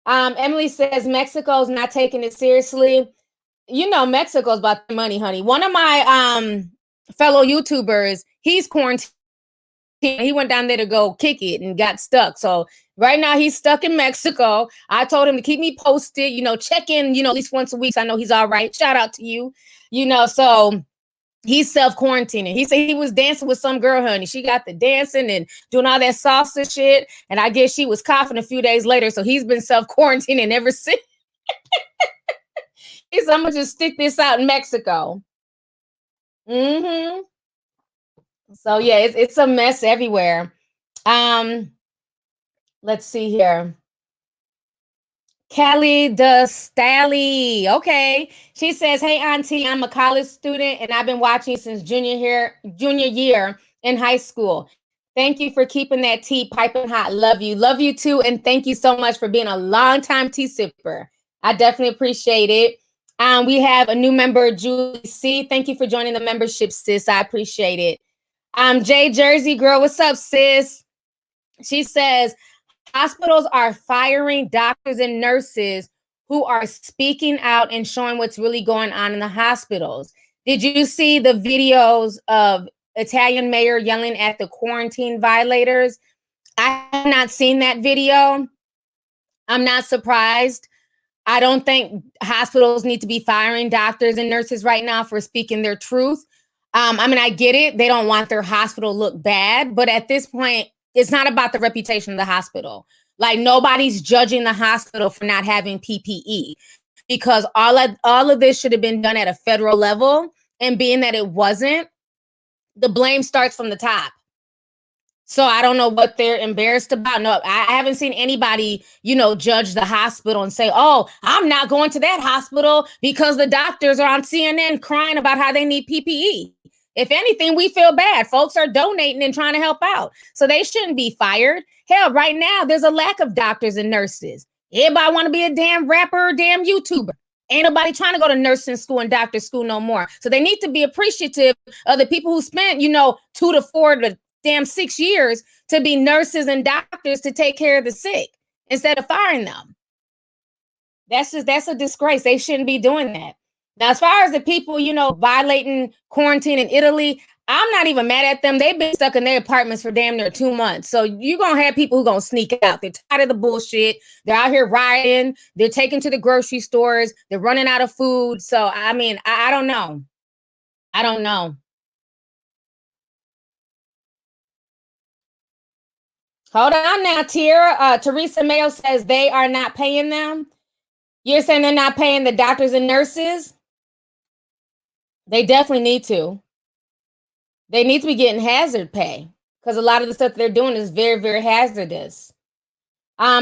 Emily says, Mexico's not taking it seriously. Mexico's about the money, honey. One of my fellow YouTubers, he's quarantined. He went down there to go kick it and got stuck. So right now he's stuck in Mexico. I told him to keep me posted, check in, at least once a week. So I know he's all right. Shout out to you, so he's self-quarantining. He said he was dancing with some girl, honey. She got the dancing and doing all that salsa shit. And I guess she was coughing a few days later. So he's been self-quarantining ever since. He said, I'm going to just stick this out in Mexico. Mm-hmm. So, yeah, it's a mess everywhere. Let's see here. Kelly Stally. Okay. She says, hey, Auntie, I'm a college student and I've been watching since junior year in high school. Thank you for keeping that tea piping hot. Love you. Love you too. And thank you so much for being a longtime tea sipper. I definitely appreciate it. We have a new member, Julie C. Thank you for joining the membership, sis. I appreciate it. Jay Jersey girl, what's up, sis? She says hospitals are firing doctors and nurses who are speaking out and showing what's really going on in the hospitals. Did you see the videos of Italian mayor yelling at the quarantine violators? I have not seen that video. I'm not surprised. I don't think hospitals need to be firing doctors and nurses right now for speaking their truth. I mean, I get it. They don't want their hospital to look bad, but at this point, it's not about the reputation of the hospital. Like nobody's judging the hospital for not having PPE because all of this should have been done at a federal level. And being that it wasn't, the blame starts from the top. So I don't know what they're embarrassed about. No, I haven't seen anybody, judge the hospital and say, oh, I'm not going to that hospital because the doctors are on CNN crying about how they need PPE. If anything, we feel bad. Folks are donating and trying to help out. So they shouldn't be fired. Hell, right now, there's a lack of doctors and nurses. Everybody want to be a damn rapper or damn YouTuber. Ain't nobody trying to go to nursing school and doctor school no more. So they need to be appreciative of the people who spent, 2 to 4 to damn 6 years to be nurses and doctors to take care of the sick instead of firing them. That's a disgrace. They shouldn't be doing that. Now, as far as the people, violating quarantine in Italy, I'm not even mad at them. They've been stuck in their apartments for damn near 2 months. So you're going to have people who are going to sneak out. They're tired of the bullshit. They're out here rioting. They're taking to the grocery stores. They're running out of food. So, I mean, I don't know. I don't know. Hold on now, Tira. Teresa Mayo says they are not paying them. You're saying they're not paying the doctors and nurses? They definitely need to. They need to be getting hazard pay because a lot of the stuff they're doing is very, very hazardous.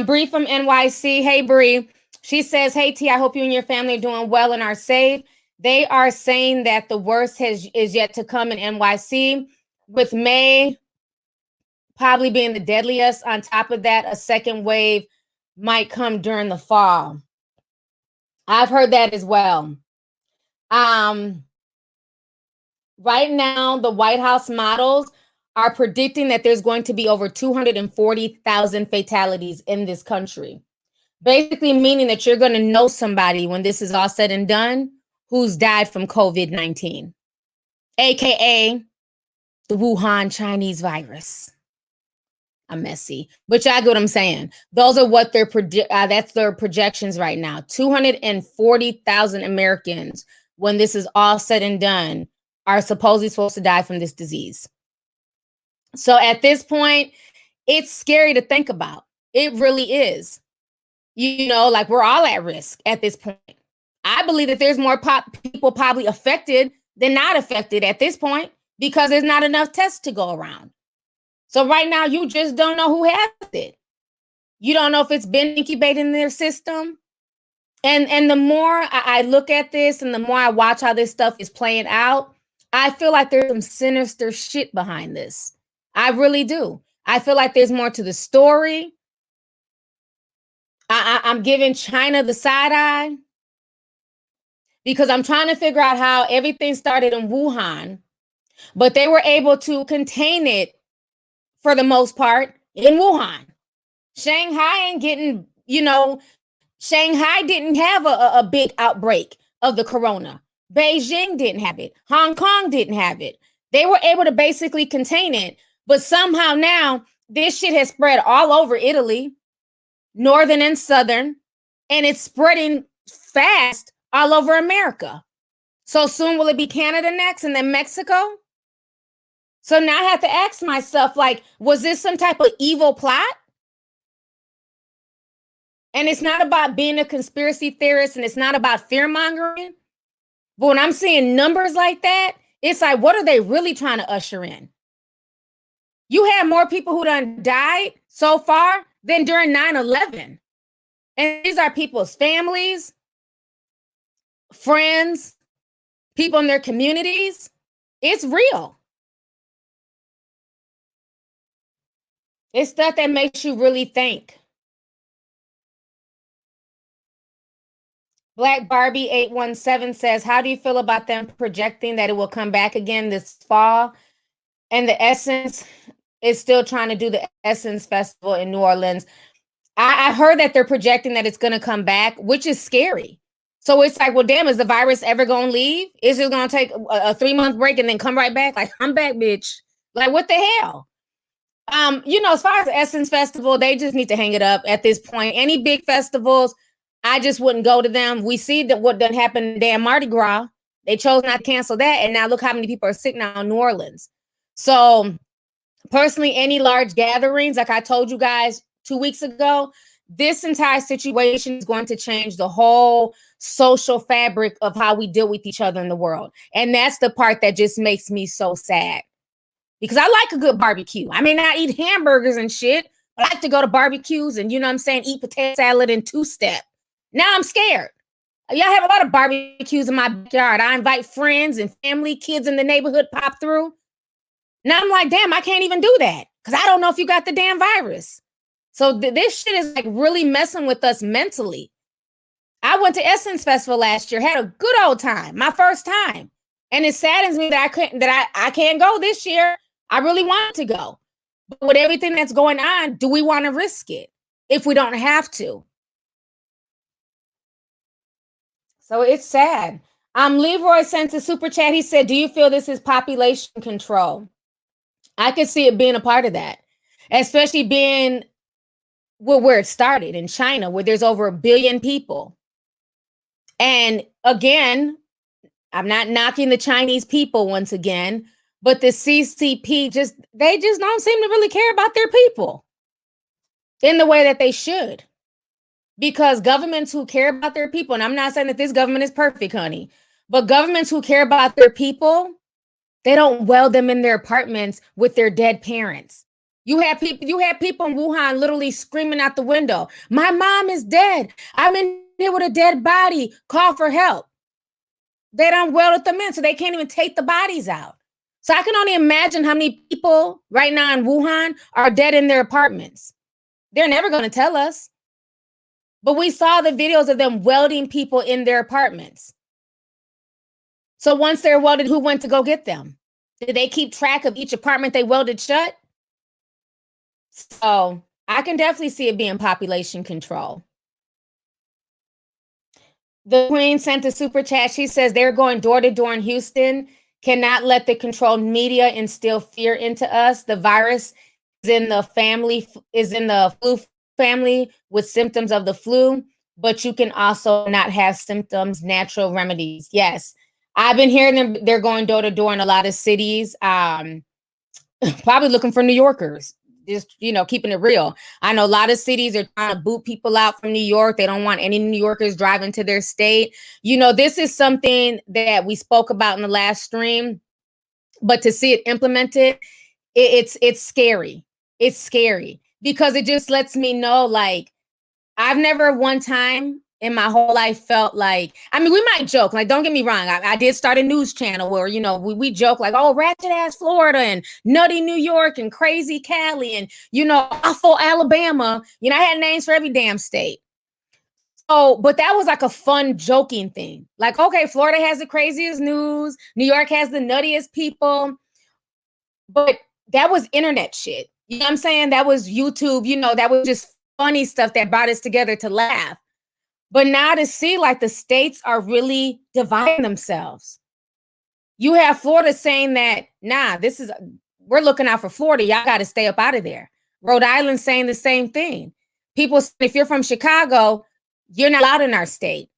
Bree from NYC. Hey, Bree. She says, hey, T, I hope you and your family are doing well and are safe. They are saying that the worst is yet to come in NYC, with May probably being the deadliest. On top of that, a second wave might come during the fall. I've heard that as well. Right now, the White House models are predicting that there's going to be over 240,000 fatalities in this country. Basically meaning that you're going to know somebody when this is all said and done who's died from COVID-19, aka the Wuhan Chinese virus. I'm messy, but y'all get what I'm saying. Those are what that's their projections right now. 240,000 Americans, when this is all said and done, are supposedly supposed to die from this disease. So at this point, it's scary to think about. It really is. Like we're all at risk at this point. I believe that there's more people probably affected than not affected at this point because there's not enough tests to go around. So right now, you just don't know who has it. You don't know if it's been incubated in their system. And the more I look at this and the more I watch how this stuff is playing out, I feel like there's some sinister shit behind this. I really do. I feel like there's more to the story. I'm giving China the side eye because I'm trying to figure out how everything started in Wuhan, but they were able to contain it for the most part in Wuhan. Shanghai ain't getting, Shanghai didn't have a big outbreak of the corona. Beijing didn't have it. Hong Kong didn't have it. They were able to basically contain it, but somehow now this shit has spread all over Italy, northern and southern, and it's spreading fast all over America. So soon will it be Canada next and then Mexico? So now I have to ask myself, was this some type of evil plot? And it's not about being a conspiracy theorist and it's not about fear mongering. But when I'm seeing numbers like that, it's like, what are they really trying to usher in? You have more people who done died so far than during 9/11. And these are people's families, friends, people in their communities. It's real. It's stuff that makes you really think. Black Barbie 817 says, how do you feel about them projecting that it will come back again this fall? and the Essence is still trying to do the Essence Festival in New Orleans. I heard that they're projecting that it's going to come back, which is scary. So it's like, well, damn, is the virus ever going to leave? Is it going to take a 3-month break and then come right back? Like, I'm back, bitch. Like, what the hell? As far as the Essence Festival, they just need to hang it up at this point. Any big festivals, I just wouldn't go to them. We see that what done happened damn Mardi Gras. They chose not to cancel that. And now look how many people are sick now in New Orleans. So personally, any large gatherings, like I told you guys 2 weeks ago, this entire situation is going to change the whole social fabric of how we deal with each other in the world. And that's the part that just makes me so sad. Because I like a good barbecue. I may not eat hamburgers and shit, but I like to go to barbecues and, eat potato salad and two-step. Now I'm scared. Y'all have a lot of barbecues in my backyard. I invite friends and family, kids in the neighborhood pop through. Now I'm like, damn, I can't even do that because I don't know if you got the damn virus. So this shit is like really messing with us mentally. I went to Essence Festival last year, had a good old time, my first time. And it saddens me that I can't go this year. I really want to go. But with everything that's going on, do we want to risk it if we don't have to? So it's sad. Leroy sent a super chat. He said, do you feel this is population control? I could see it being a part of that, especially being where it started in China, where there's over 1 billion people. And again, I'm not knocking the Chinese people once again, but the CCP they just don't seem to really care about their people in the way that they should. Because governments who care about their people, and I'm not saying that this government is perfect, honey, but governments who care about their people, they don't weld them in their apartments with their dead parents. You have people in Wuhan literally screaming out the window, my mom is dead. I'm in here with a dead body. Call for help. They don't weld them in, so they can't even take the bodies out. So I can only imagine how many people right now in Wuhan are dead in their apartments. They're never going to tell us. But we saw the videos of them welding people in their apartments. So once they're welded, who went to go get them? Did they keep track of each apartment they welded shut? So I can definitely see it being population control. The Queen sent a super chat. She says they're going door to door in Houston. Cannot let the controlled media instill fear into us. The virus is in the flu family with symptoms of the flu, but you can also not have symptoms, natural remedies. Yes. I've been hearing them. They're going door to door in a lot of cities. Probably looking for New Yorkers. Just, keeping it real. I know a lot of cities are trying to boot people out from New York. They don't want any New Yorkers driving to their state. This is something that we spoke about in the last stream, but to see it implemented, it's scary. It's scary because it just lets me know, like, I've never one time in my whole life felt like, we might joke, like, don't get me wrong. I did start a news channel where, we joke like, oh, ratchet ass Florida and nutty New York and crazy Cali and, awful Alabama. I had names for every damn state. So, but that was like a fun joking thing. Like, okay, Florida has the craziest news. New York has the nuttiest people. But that was internet shit. You know what I'm saying? That was YouTube, that was just funny stuff that brought us together to laugh. But now to see like the states are really dividing themselves. You have Florida saying that, nah, we're looking out for Florida. Y'all got to stay up out of there. Rhode Island saying the same thing. People, if you're from Chicago, you're not allowed in our state.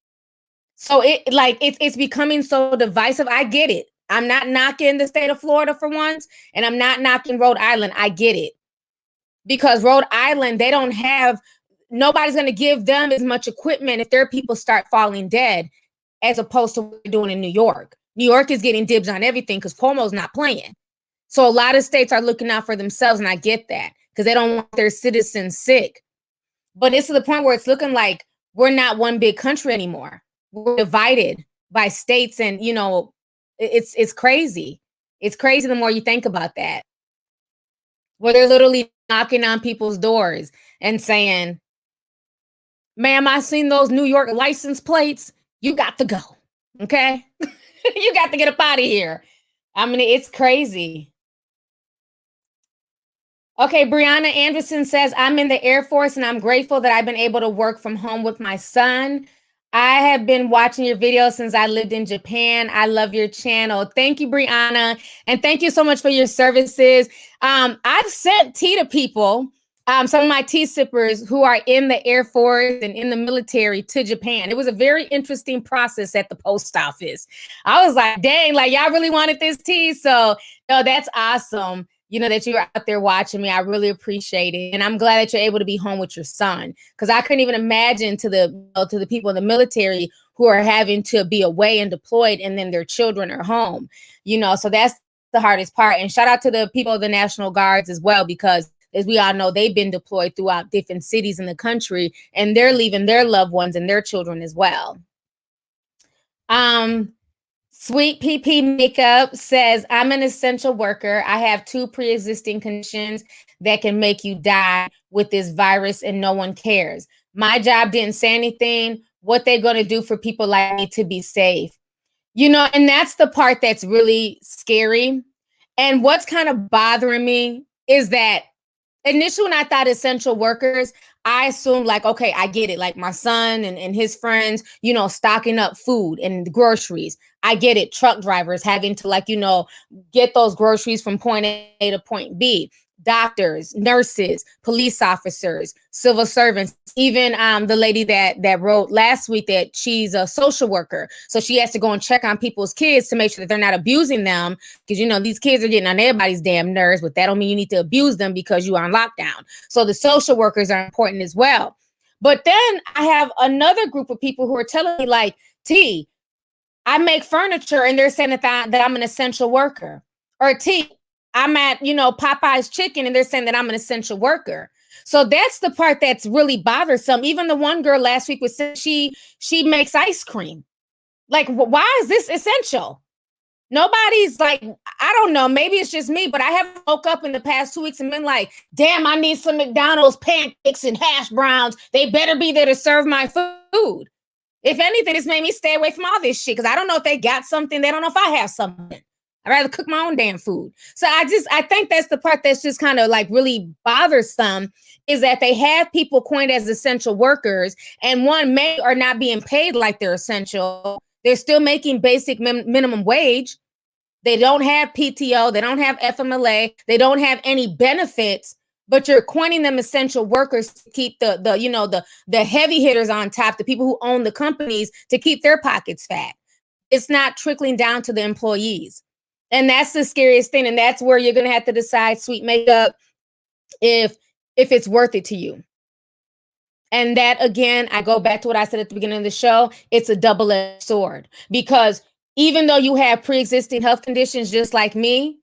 So it's becoming so divisive. I get it. I'm not knocking the state of Florida for once, and I'm not knocking Rhode Island. I get it. Because Rhode Island, nobody's going to give them as much equipment if their people start falling dead as opposed to what they're doing in New York. New York is getting dibs on everything because Cuomo's not playing. So a lot of states are looking out for themselves, and I get that because they don't want their citizens sick. But it's to the point where it's looking like we're not one big country anymore. We're divided by states, and, it's crazy. It's crazy the more you think about that. Where they're literally knocking on people's doors and saying, ma'am, I seen those New York license plates. You got to go. Okay. You got to get up out of here. It's crazy. Okay, Brianna Anderson says, I'm in the Air Force and I'm grateful that I've been able to work from home with my son. I have been watching your videos since I lived in Japan. I love your channel. Thank you, Brianna. And thank you so much for your services. I've sent tea to people, some of my tea sippers who are in the Air Force and in the military to Japan. It was a very interesting process at the post office. I was like, dang, like y'all really wanted this tea. So, no, that's awesome. That you're out there watching me. I really appreciate it. And I'm glad that you're able to be home with your son. Because I couldn't even imagine to the people in the military who are having to be away and deployed and then their children are home. So that's the hardest part. And shout out to the people of the National Guards as well, because as we all know, they've been deployed throughout different cities in the country and they're leaving their loved ones and their children as well. Sweet PP Makeup says, I'm an essential worker. I have 2 pre-existing conditions that can make you die with this virus and no one cares. My job didn't say anything. What they're going to do for people like me to be safe. And that's the part that's really scary. And what's kind of bothering me is that initially when I thought essential workers, I assumed like, okay, I get it. Like my son and his friends, stocking up food and groceries. I get it. Truck drivers having to get those groceries from point A to point B. Doctors, nurses, police officers, civil servants, even the lady that wrote last week that she's a social worker. So she has to go and check on people's kids to make sure that they're not abusing them because, these kids are getting on everybody's damn nerves, but that don't mean you need to abuse them because you are on lockdown. So the social workers are important as well. But then I have another group of people who are telling me like, T, I make furniture and they're saying that I'm an essential worker. Or T, I'm at, Popeye's Chicken and they're saying that I'm an essential worker. So that's the part that's really bothersome. Even the one girl last week was saying she makes ice cream. Like, why is this essential? Nobody's like, I don't know, maybe it's just me, but I haven't woke up in the past 2 weeks and been like, damn, I need some McDonald's pancakes and hash browns. They better be there to serve my food. If anything, it's made me stay away from all this shit because I don't know if they got something. They don't know if I have something. I'd rather cook my own damn food. So I think that's the part that's just kind of like really bothersome is that they have people coined as essential workers and one may or not being paid like they're essential. They're still making basic minimum wage. They don't have PTO. They don't have FMLA. They don't have any benefits, but you're coining them essential workers to keep the heavy hitters on top, the people who own the companies to keep their pockets fat. It's not trickling down to the employees. And that's the scariest thing. And that's where you're going to have to decide, Sweet Makeup, if it's worth it to you. And that, again, I go back to what I said at the beginning of the show. It's a double-edged sword because even though you have pre-existing health conditions just like me,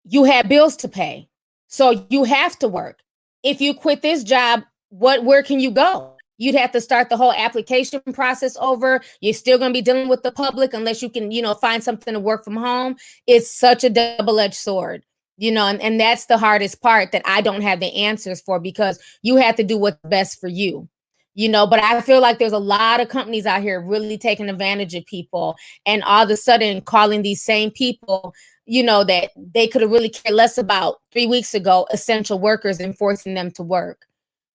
you have bills to pay. So you have to work. If you quit this job, where can you go? You'd have to start the whole application process over. You're still going to be dealing with the public unless you can, find something to work from home. It's such a double-edged sword, and that's the hardest part that I don't have the answers for because you have to do what's best for you. But I feel like there's a lot of companies out here really taking advantage of people and all of a sudden calling these same people, that they could have really cared less about 3 weeks ago, essential workers and forcing them to work.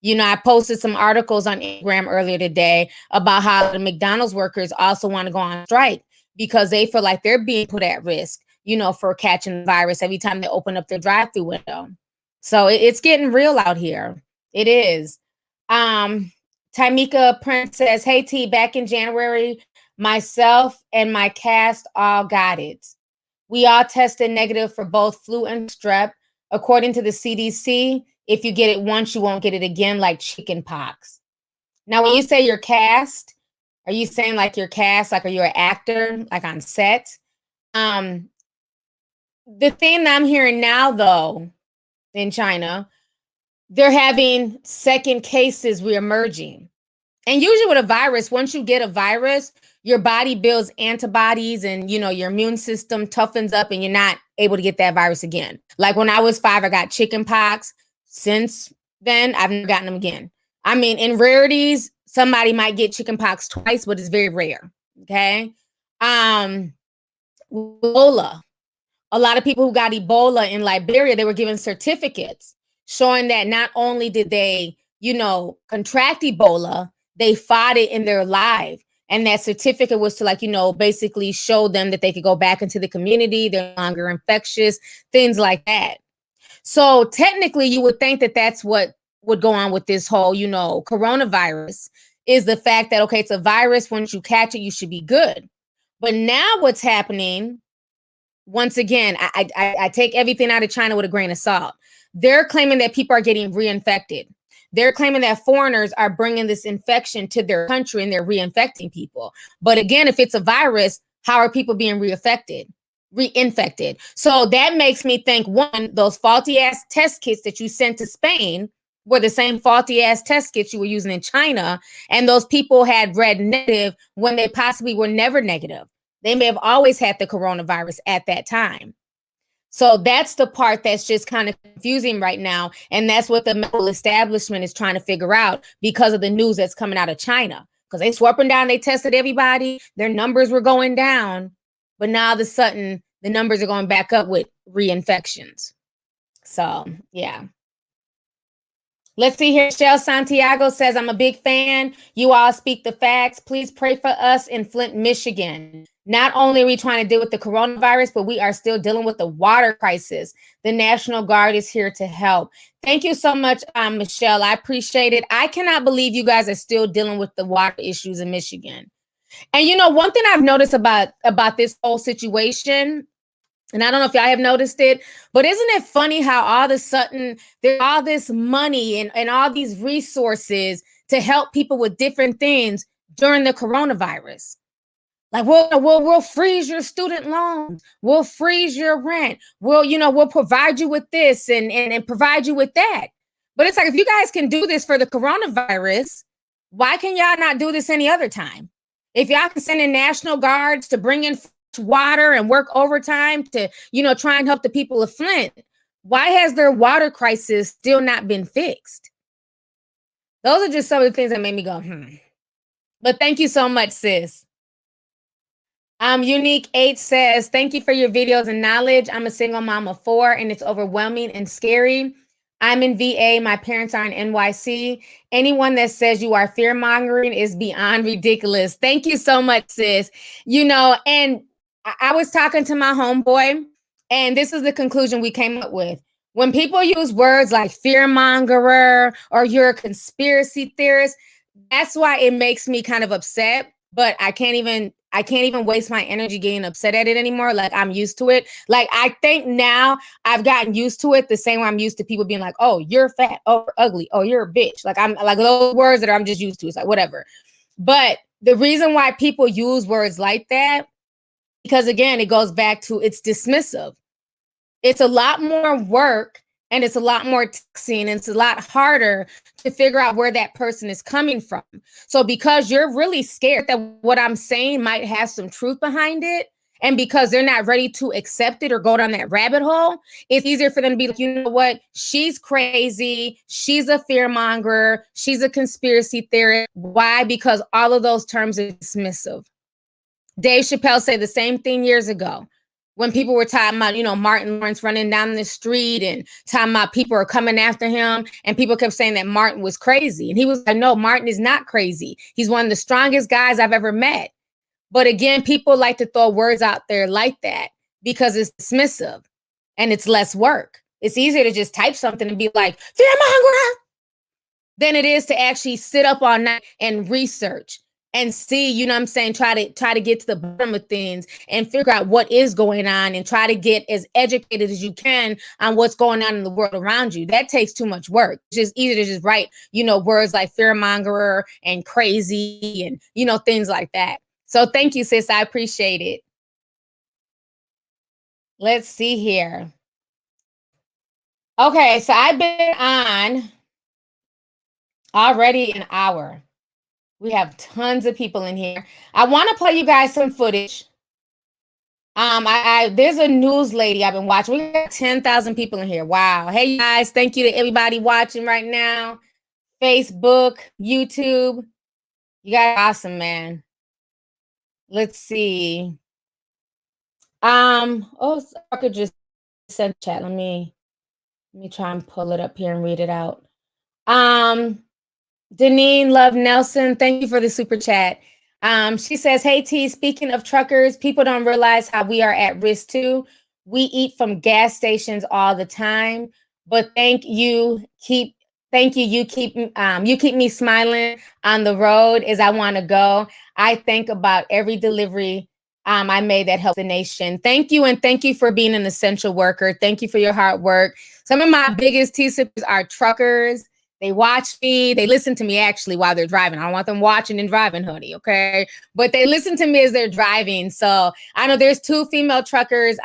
I posted some articles on Instagram earlier today about how the McDonald's workers also want to go on strike because they feel like they're being put at risk, for catching the virus every time they open up their drive-through window. So it's getting real out here. It is. Tamika Prince says, hey, T, back in January, myself and my cast all got it. We all tested negative for both flu and strep. According to the CDC, if you get it once, you won't get it again, like chicken pox. Now, when you say you're cast, are you saying like you're cast, like are you an actor, like on set? The thing that I'm hearing now, though, in China, they're having second cases reemerging. And usually with a virus, once you get a virus, your body builds antibodies and, your immune system toughens up and you're not able to get that virus again. Like when I was 5, I got chicken pox. Since then, I've never gotten them again. I mean, in rarities, somebody might get chicken pox twice, but it's very rare. Okay. Ebola. A lot of people who got Ebola in Liberia, they were given certificates showing that not only did they, contract Ebola, they fought it in their life. And that certificate was to, like, basically show them that they could go back into the community, they're no longer infectious, things like that. So technically, you would think that that's what would go on with this whole, coronavirus, is the fact that, okay, it's a virus. Once you catch it, you should be good. But now what's happening, once again, I take everything out of China with a grain of salt. They're claiming that people are getting reinfected. They're claiming that foreigners are bringing this infection to their country and they're reinfecting people. But again, if it's a virus, how are people being reinfected? So that makes me think, one, those faulty ass test kits that you sent to Spain were the same faulty ass test kits you were using in China. And those people had read negative when they possibly were never negative. They may have always had the coronavirus at that time. So that's the part that's just kind of confusing right now. And that's what the medical establishment is trying to figure out because of the news that's coming out of China. Because they swore up and down, they tested everybody, their numbers were going down. But now all of a sudden, the numbers are going back up with reinfections. So, yeah. Let's see here. Shell Santiago says, I'm a big fan. You all speak the facts. Please pray for us in Flint, Michigan. Not only are we trying to deal with the coronavirus, but we are still dealing with the water crisis. The National Guard is here to help. Thank you so much, Michelle. I appreciate it. I cannot believe you guys are still dealing with the water issues in Michigan. And one thing I've noticed about this whole situation, and I don't know if y'all have noticed it, but isn't it funny how all of a sudden there's all this money and all these resources to help people with different things during the coronavirus? Like, we'll freeze your student loans. We'll freeze your rent. We'll provide you with this and provide you with that. But it's like, if you guys can do this for the coronavirus, why can y'all not do this any other time? If y'all can send in National Guards to bring in water and work overtime to, try and help the people of Flint, why has their water crisis still not been fixed? Those are just some of the things that made me go, But thank you so much, sis. Unique 8 says, thank you for your videos and knowledge. I'm a single mom of 4 and it's overwhelming and scary. I'm in VA. My parents are in NYC. Anyone that says you are fear mongering is beyond ridiculous. Thank you so much, sis. And I was talking to my homeboy, and this is the conclusion we came up with. When people use words like fear mongerer or you're a conspiracy theorist, that's why it makes me kind of upset. But I can't even waste my energy getting upset at it anymore. Like, I'm used to it. Like, I think now I've gotten used to it the same way I'm used to people being like, oh, you're fat, oh, you're ugly, oh, you're a bitch. Like, I'm like, those words that I'm just used to. It's like, whatever. But the reason why people use words like that, because again, it goes back to it's dismissive. It's a lot more work and it's a lot more taxing and it's a lot harder to figure out where that person is coming from. So because you're really scared that what I'm saying might have some truth behind it, and because they're not ready to accept it or go down that rabbit hole, it's easier for them to be like, you know what? She's crazy. She's a fearmonger. She's a conspiracy theorist. Why? Because all of those terms are dismissive. Dave Chappelle said the same thing years ago when people were talking about, Martin Lawrence running down the street and talking about people are coming after him. And people kept saying that Martin was crazy. And he was like, no, Martin is not crazy. He's one of the strongest guys I've ever met. But again, people like to throw words out there like that because it's dismissive and it's less work. It's easier to just type something and be like, fearmonger, than it is to actually sit up all night and research and see, try to get to the bottom of things and figure out what is going on and try to get as educated as you can on what's going on in the world around you. That takes too much work. It's just easy to just write, words like fearmonger and crazy and, things like that. So thank you, sis. I appreciate it. Let's see here. Okay, so I've been on already an hour. We have tons of people in here. I want to play you guys some footage. There's a news lady I've been watching. We got 10,000 people in here. Wow. Hey guys, thank you to everybody watching right now. Facebook, YouTube. You guys are awesome, man. Let's see. Oh, I could just send chat. Let me try and pull it up here and read it out. Deneen Love Nelson, thank you for the super chat. She says, "Hey T, speaking of truckers, people don't realize how we are at risk too. We eat from gas stations all the time, but you keep me smiling on the road as I want to go. I think about every delivery I made that helped the nation. Thank you, and thank you for being an essential worker. Thank you for your hard work. Some of my biggest T-sippers are truckers. They watch me. They listen to me actually while they're driving. I don't want them watching and driving, honey, okay? But they listen to me as they're driving. So I know there's two female truckers,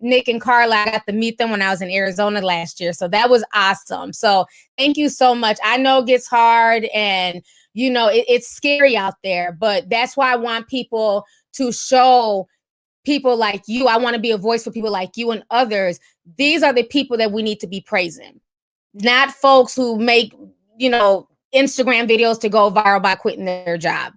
Nick and Carla. I got to meet them when I was in Arizona last year. So that was awesome. So thank you so much. I know it gets hard and, it's scary out there, but that's why I want people to show people like you. I want to be a voice for people like you and others. These are the people that we need to be praising, not folks who make, Instagram videos to go viral by quitting their job.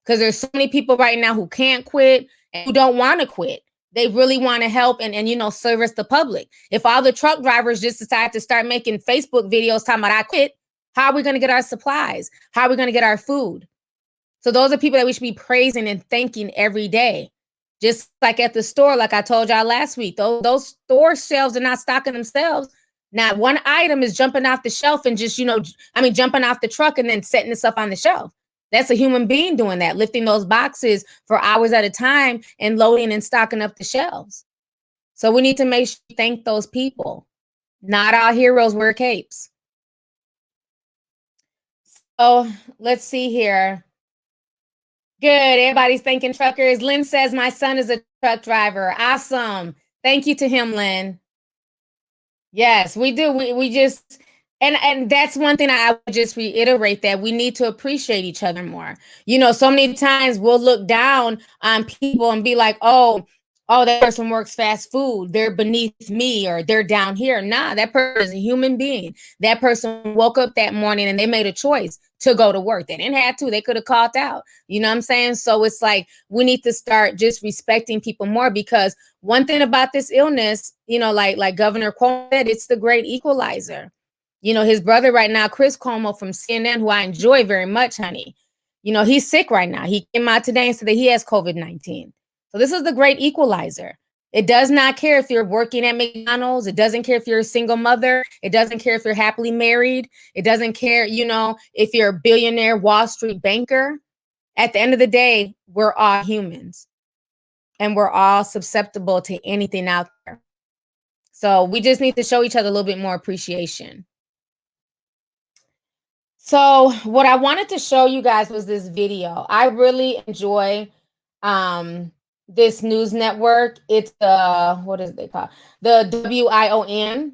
Because there's so many people right now who can't quit and who don't want to quit. They really want to help and service the public. If all the truck drivers just decide to start making Facebook videos talking about I quit, how are we going to get our supplies? How are we going to get our food? So those are people that we should be praising and thanking every day. Just like at the store, like I told y'all last week, those store shelves are not stocking themselves. Not one item is jumping off the shelf and just, jumping off the truck and then setting this up on the shelf. That's a human being doing that, lifting those boxes for hours at a time and loading and stocking up the shelves. So we need to make sure we thank those people. Not all heroes wear capes. So let's see here. Good. Everybody's thanking truckers. Lynn says, my son is a truck driver. Awesome. Thank you to him, Lynn. Yes, we do. We just, and that's one thing I would just reiterate, that we need to appreciate each other more. So many times we'll look down on people and be like, oh, that person works fast food. They're beneath me, or they're down here. Nah, that person is a human being. That person woke up that morning and they made a choice to go to work. They didn't have to. They could have called out. You know what I'm saying? So it's like we need to start just respecting people more, because one thing about this illness, like Governor Cuomo said, it's the great equalizer. His brother right now, Chris Cuomo from CNN, who I enjoy very much, honey, he's sick right now. He came out today and said that he has COVID-19. So this is the great equalizer. It does not care if you're working at McDonald's. It doesn't care if you're a single mother. It doesn't care if you're happily married. It doesn't care, if you're a billionaire Wall Street banker. At the end of the day, we're all humans and we're all susceptible to anything out there. So we just need to show each other a little bit more appreciation. So what I wanted to show you guys was this video. I really enjoy this news network. It's what is it called? The WION.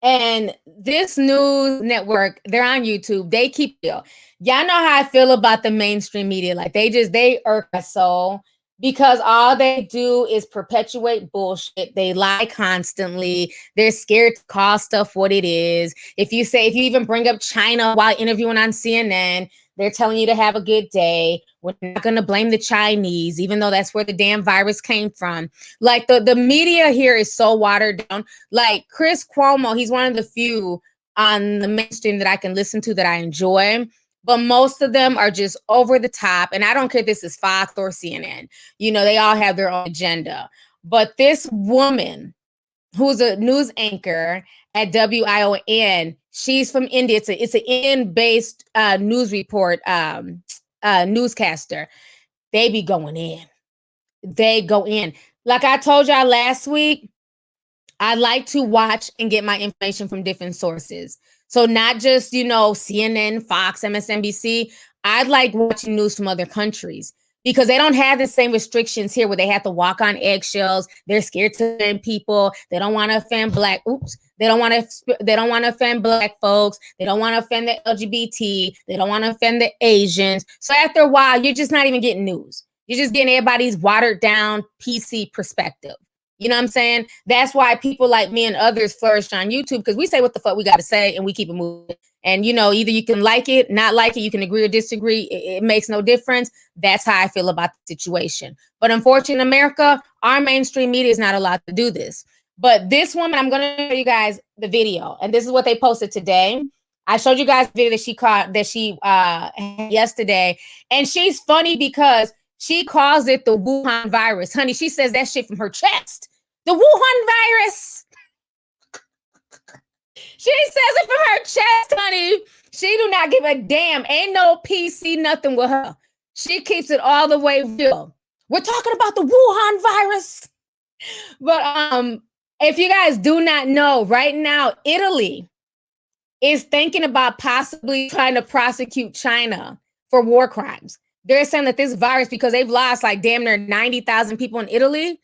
And this news network, they're on YouTube. They keep you. Y'all know how I feel about the mainstream media. Like they irk my soul, because all they do is perpetuate bullshit. They lie constantly. They're scared to call stuff what it is. If you even bring up China while interviewing on CNN, they're telling you to have a good day. We're not going to blame the Chinese, even though that's where the damn virus came from. Like the media here is so watered down. Like Chris Cuomo, he's one of the few on the mainstream that I can listen to that I enjoy. But most of them are just over the top. And I don't care if this is Fox or CNN. They all have their own agenda. But this woman, who's a news anchor at WION, she's from India. It's an Indian-based news report newscaster. They be going in. They go in. Like I told y'all last week, I like to watch and get my information from different sources. So not just, CNN, Fox, MSNBC. I like watching news from other countries, because they don't have the same restrictions here where they have to walk on eggshells. They're scared to offend people. They don't want to offend They don't want to offend Black folks. They don't want to offend the LGBT. They don't want to offend the Asians. So after a while, you're just not even getting news. You're just getting everybody's watered down PC perspective. You know what I'm saying? That's why people like me and others flourish on YouTube, because we say what the fuck we got to say and we keep it moving. And, you know, either you can like it, not like it, you can agree or disagree. It makes no difference. That's how I feel about the situation. But unfortunately, in America, our mainstream media is not allowed to do this. But this woman, I'm going to show you guys the video. And this is what they posted today. I showed you guys the video that she caught, that she had yesterday. And she's funny because she calls it the Wuhan virus. Honey, she says that shit from her chest. The Wuhan virus. She says it from her chest, honey. She do not give a damn. Ain't no PC, nothing with her. She keeps it all the way real. We're talking about the Wuhan virus. But if you guys do not know, right now, Italy is thinking about possibly trying to prosecute China for war crimes. They're saying that this virus, because they've lost like damn near 90,000 people in Italy,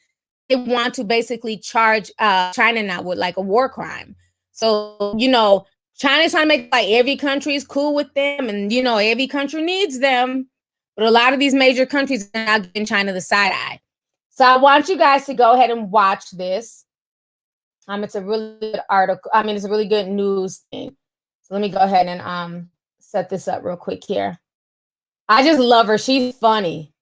they want to basically charge China now with like a war crime. So, you know, China's trying to make like every country is cool with them, and, you know, every country needs them. But a lot of these major countries are now giving China the side eye. So I want you guys to go ahead and watch this. It's a really good article. I mean, it's a really good news thing. So let me go ahead and set this up real quick here. I just love her. She's funny.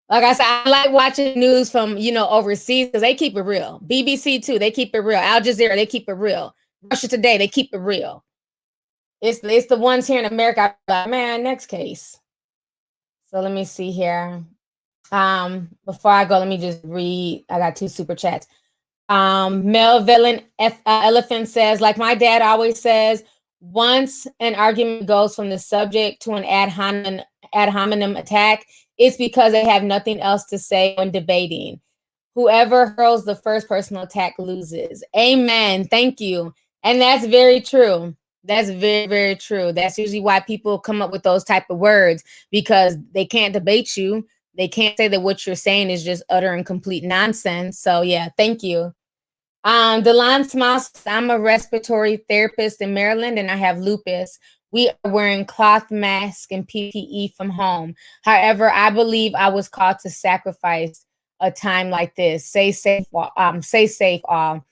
Like I said, I like watching news from, you know, overseas, because they keep it real. BBC too, they keep it real. Al Jazeera, they keep it real. Russia Today, they keep it real. It's the ones here in America, like, man, next case. So let me see here. Before I go, let me just read. I got 2 super chats. Mel Villain Elephant says, like my dad always says, once an argument goes from the subject to an ad hominem attack, it's because they have nothing else to say when debating. Whoever hurls the first personal attack loses. Amen. Thank you. And that's very true. That's very, very true. That's usually why people come up with those type of words, because they can't debate you. They can't say that what you're saying is just utter and complete nonsense. So yeah, thank you. Delon Smiles, I'm a respiratory therapist in Maryland and I have lupus. We are wearing cloth masks and PPE from home. However, I believe I was called to sacrifice a time like this. Stay safe, all.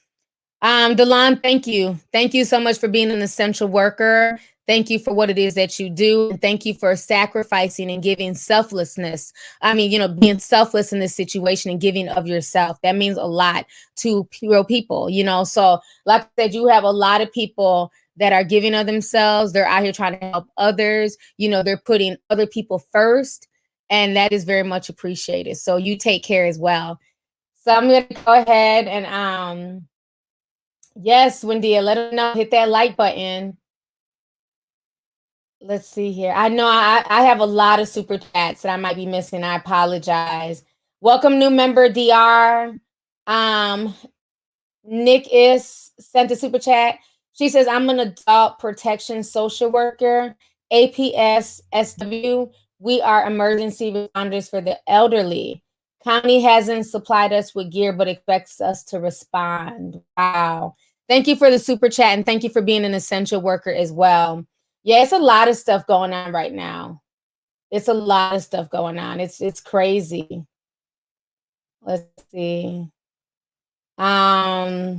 Delon, thank you. Thank you so much for being an essential worker. Thank you for what it is that you do. And thank you for sacrificing and giving selflessness. I mean, you know, being selfless in this situation and giving of yourself. That means a lot to real people, you know. So like I said, you have a lot of people that are giving of themselves. They're out here trying to help others. You know, they're putting other people first. And that is very much appreciated. So you take care as well. So I'm going to go ahead and, yes, Wendy, let them know, hit that like button. Let's see here. I know I have a lot of super chats that I might be missing. I apologize. Welcome, new member DR. Nick is sent a super chat. She says, I'm an adult protection social worker, APS SW. We are emergency responders for the elderly. County hasn't supplied us with gear, but expects us to respond. Wow. Thank you for the super chat, and thank you for being an essential worker as well. Yeah, it's a lot of stuff going on right now. It's a lot of stuff going on. It's crazy. Let's see. I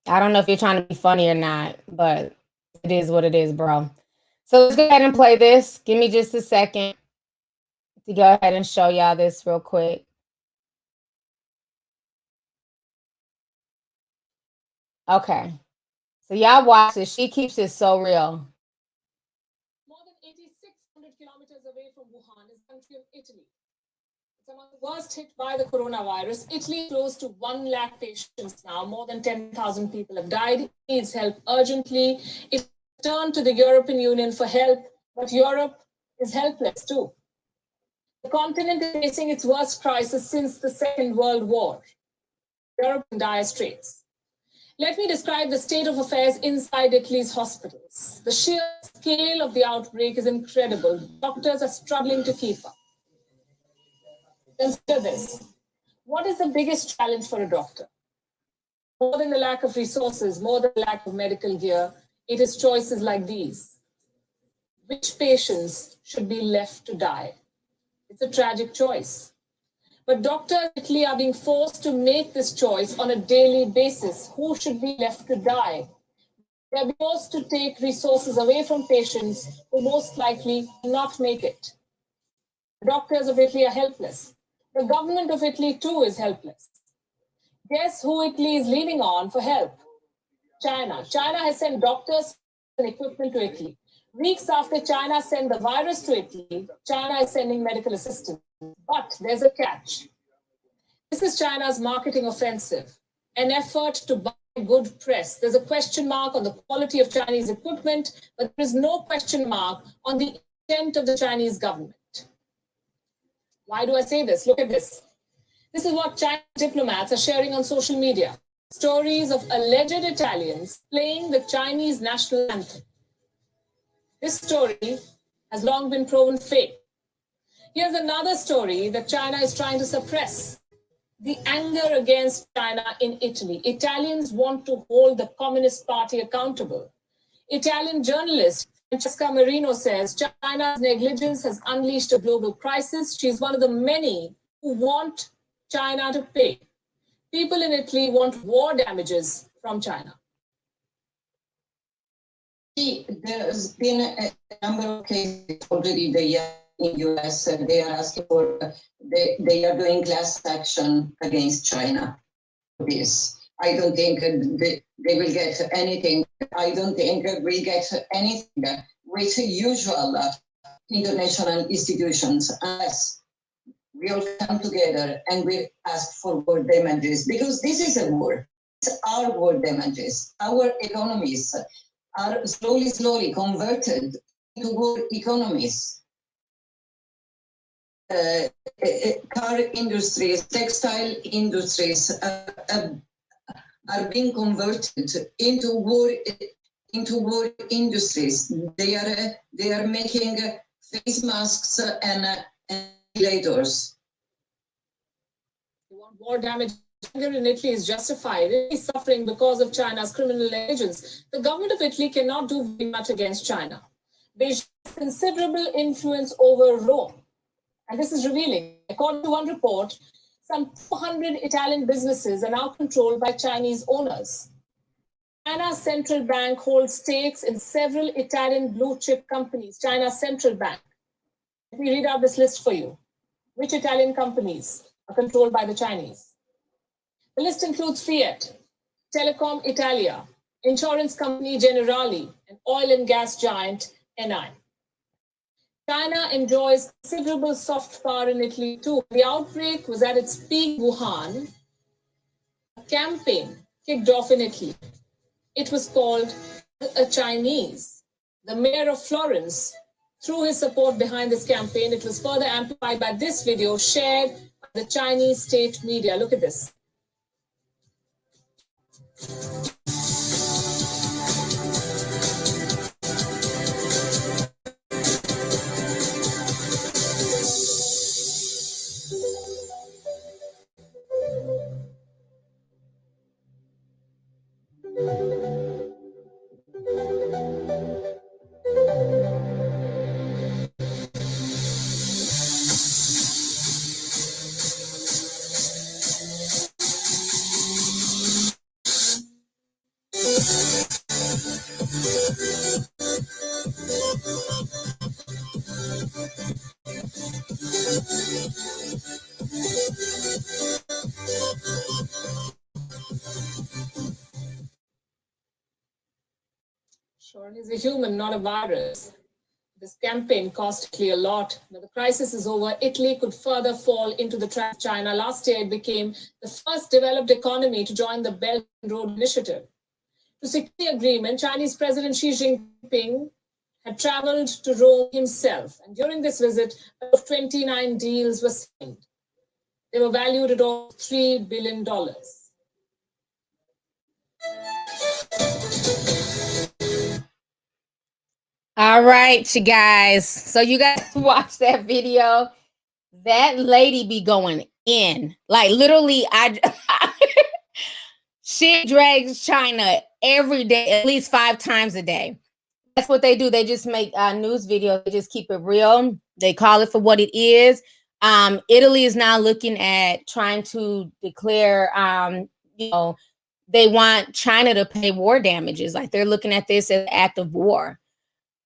don't know if you're trying to be funny or not, but it is what it is, bro. So let's go ahead and play this. Give me just a second to go ahead and show y'all this real quick. Okay. So y'all watch this. She keeps it so real. More than 8,600 kilometers away from Wuhan is the country of Italy. It's among the worst hit by the coronavirus. Italy close to 1 lakh patients now. More than 10,000 people have died. It needs help urgently. It turned to the European Union for help, but Europe is helpless too. The continent is facing its worst crisis since the Second World War. Europe in dire straits. Let me describe the state of affairs inside Italy's hospitals. The sheer scale of the outbreak is incredible. Doctors are struggling to keep up. Consider this. What is the biggest challenge for a doctor? More than the lack of resources, more than the lack of medical gear, it is choices like these. Which patients should be left to die? It's a tragic choice. But doctors in Italy are being forced to make this choice on a daily basis. Who should be left to die? They're forced to take resources away from patients who most likely will not make it. The doctors of Italy are helpless. The government of Italy, too, is helpless. Guess who Italy is leaning on for help? China. China has sent doctors and equipment to Italy. Weeks after China sent the virus to Italy, China is sending medical assistance. But there's a catch. This is China's marketing offensive, an effort to buy good press. There's a question mark on the quality of Chinese equipment, but there is no question mark on the intent of the Chinese government. Why do I say this? Look at this. This is what Chinese diplomats are sharing on social media. Stories of alleged Italians playing the Chinese national anthem. This story has long been proven fake. Here's another story that China is trying to suppress. The anger against China in Italy. Italians want to hold the Communist Party accountable. Italian journalist Francesca Marino says China's negligence has unleashed a global crisis. She's one of the many who want China to pay. People in Italy want war damages from China. There's been a number of cases already in the US. They are asking for, they are doing class action against China. This. I don't think they will get anything. I don't think we'll get anything with usual international institutions unless we all come together and we ask for war damages, because this is a war. It's our war damages. Our economies are slowly converted into war economies. Car industries, textile industries are being converted into war industries. They are making face masks and ventilators. You want war damage? Anger in Italy is justified. Italy is suffering because of China's criminal negligence. The government of Italy cannot do very much against China. Beijing has considerable influence over Rome. And this is revealing. According to one report, some 200 Italian businesses are now controlled by Chinese owners. China's central bank holds stakes in several Italian blue chip companies. China's central bank. Let me read out this list for you. Which Italian companies are controlled by the Chinese? The list includes Fiat, Telecom Italia, insurance company Generali, and oil and gas giant Eni. China enjoys considerable soft power in Italy too. The outbreak was at its peak in Wuhan. A campaign kicked off in Italy. It was called a Chinese. The mayor of Florence threw his support behind this campaign. It was further amplified by this video shared by the Chinese state media. Look at this. Sure, he's a human, not a virus. This campaign cost Italy a lot. When the crisis is over, Italy could further fall into the trap of China. Last year, it became the first developed economy to join the Belt and Road Initiative. To secure the agreement, Chinese President Xi Jinping had traveled to Rome himself. And during this visit, 29 deals were signed. They were valued at over $3 billion. All right, you guys. So you guys watch that video. That lady be going in. Like literally, she drags China every day, at least 5 times a day. That's what they do. They just make news videos. They just keep it real. They call it for what it is. Italy is now looking at trying to declare, they want China to pay war damages. Like they're looking at this as an act of war.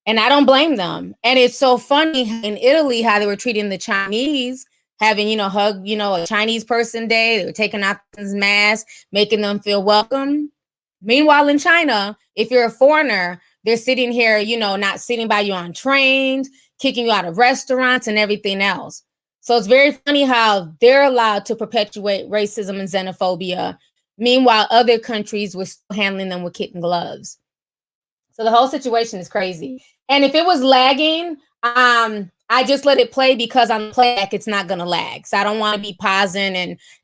And I don't blame them. And it's so funny in Italy how they were treating the Chinese, having, hug, a Chinese person day. They were taking off his mask, making them feel welcome. Meanwhile, in China, if you're a foreigner, they're sitting here, not sitting by you on trains, kicking you out of restaurants and everything else. So it's very funny how they're allowed to perpetuate racism and xenophobia. Meanwhile, other countries were still handling them with kitten gloves. So the whole situation is crazy. And if it was lagging, I just let it play because on playback, it's not going to lag. So I don't want to be pausing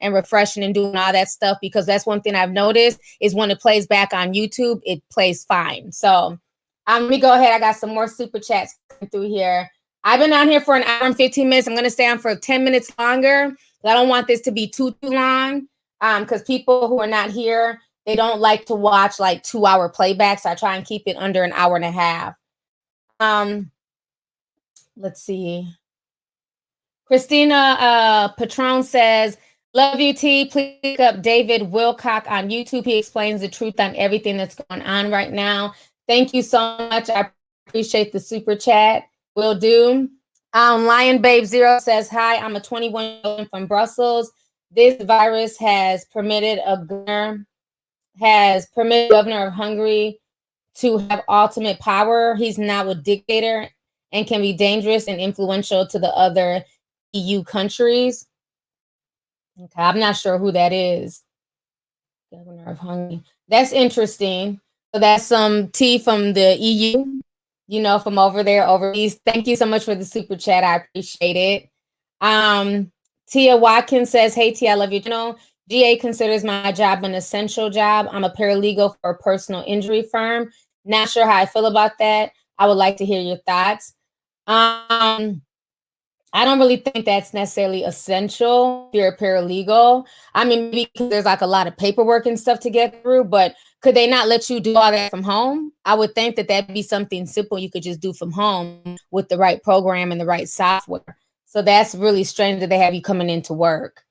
and refreshing and doing all that stuff, because that's one thing I've noticed is when it plays back on YouTube, it plays fine. So let me go ahead. I got some more super chats coming through here. I've been on here for an hour and 15 minutes. I'm going to stay on for 10 minutes longer. I don't want this to be too long because people who are not here, they don't like to watch like 2-hour playbacks. So I try and keep it under an hour and a half. Let's see. Christina Patron says, love you, T. Please pick up David Wilcock on YouTube. He explains the truth on everything that's going on right now. Thank you so much. I appreciate the super chat. Will do. Lion Babe Zero says, hi, I'm a 21-year-old from Brussels. This virus has permitted governor of Hungary to have ultimate power. He's now a dictator and can be dangerous and influential to the other EU countries. Okay, I'm not sure who that is. Governor of Hungary. That's interesting. So that's some tea from the EU, from over there, overseas. Thank you so much for the super chat. I appreciate it. Tia Watkins says, hey, Tia, I love you. GA considers my job an essential job. I'm a paralegal for a personal injury firm. Not sure how I feel about that. I would like to hear your thoughts. I don't really think that's necessarily essential if you're a paralegal. I mean, because there's like a lot of paperwork and stuff to get through, but could they not let you do all that from home? I would think that that'd be something simple you could just do from home with the right program and the right software. So that's really strange that they have you coming into work.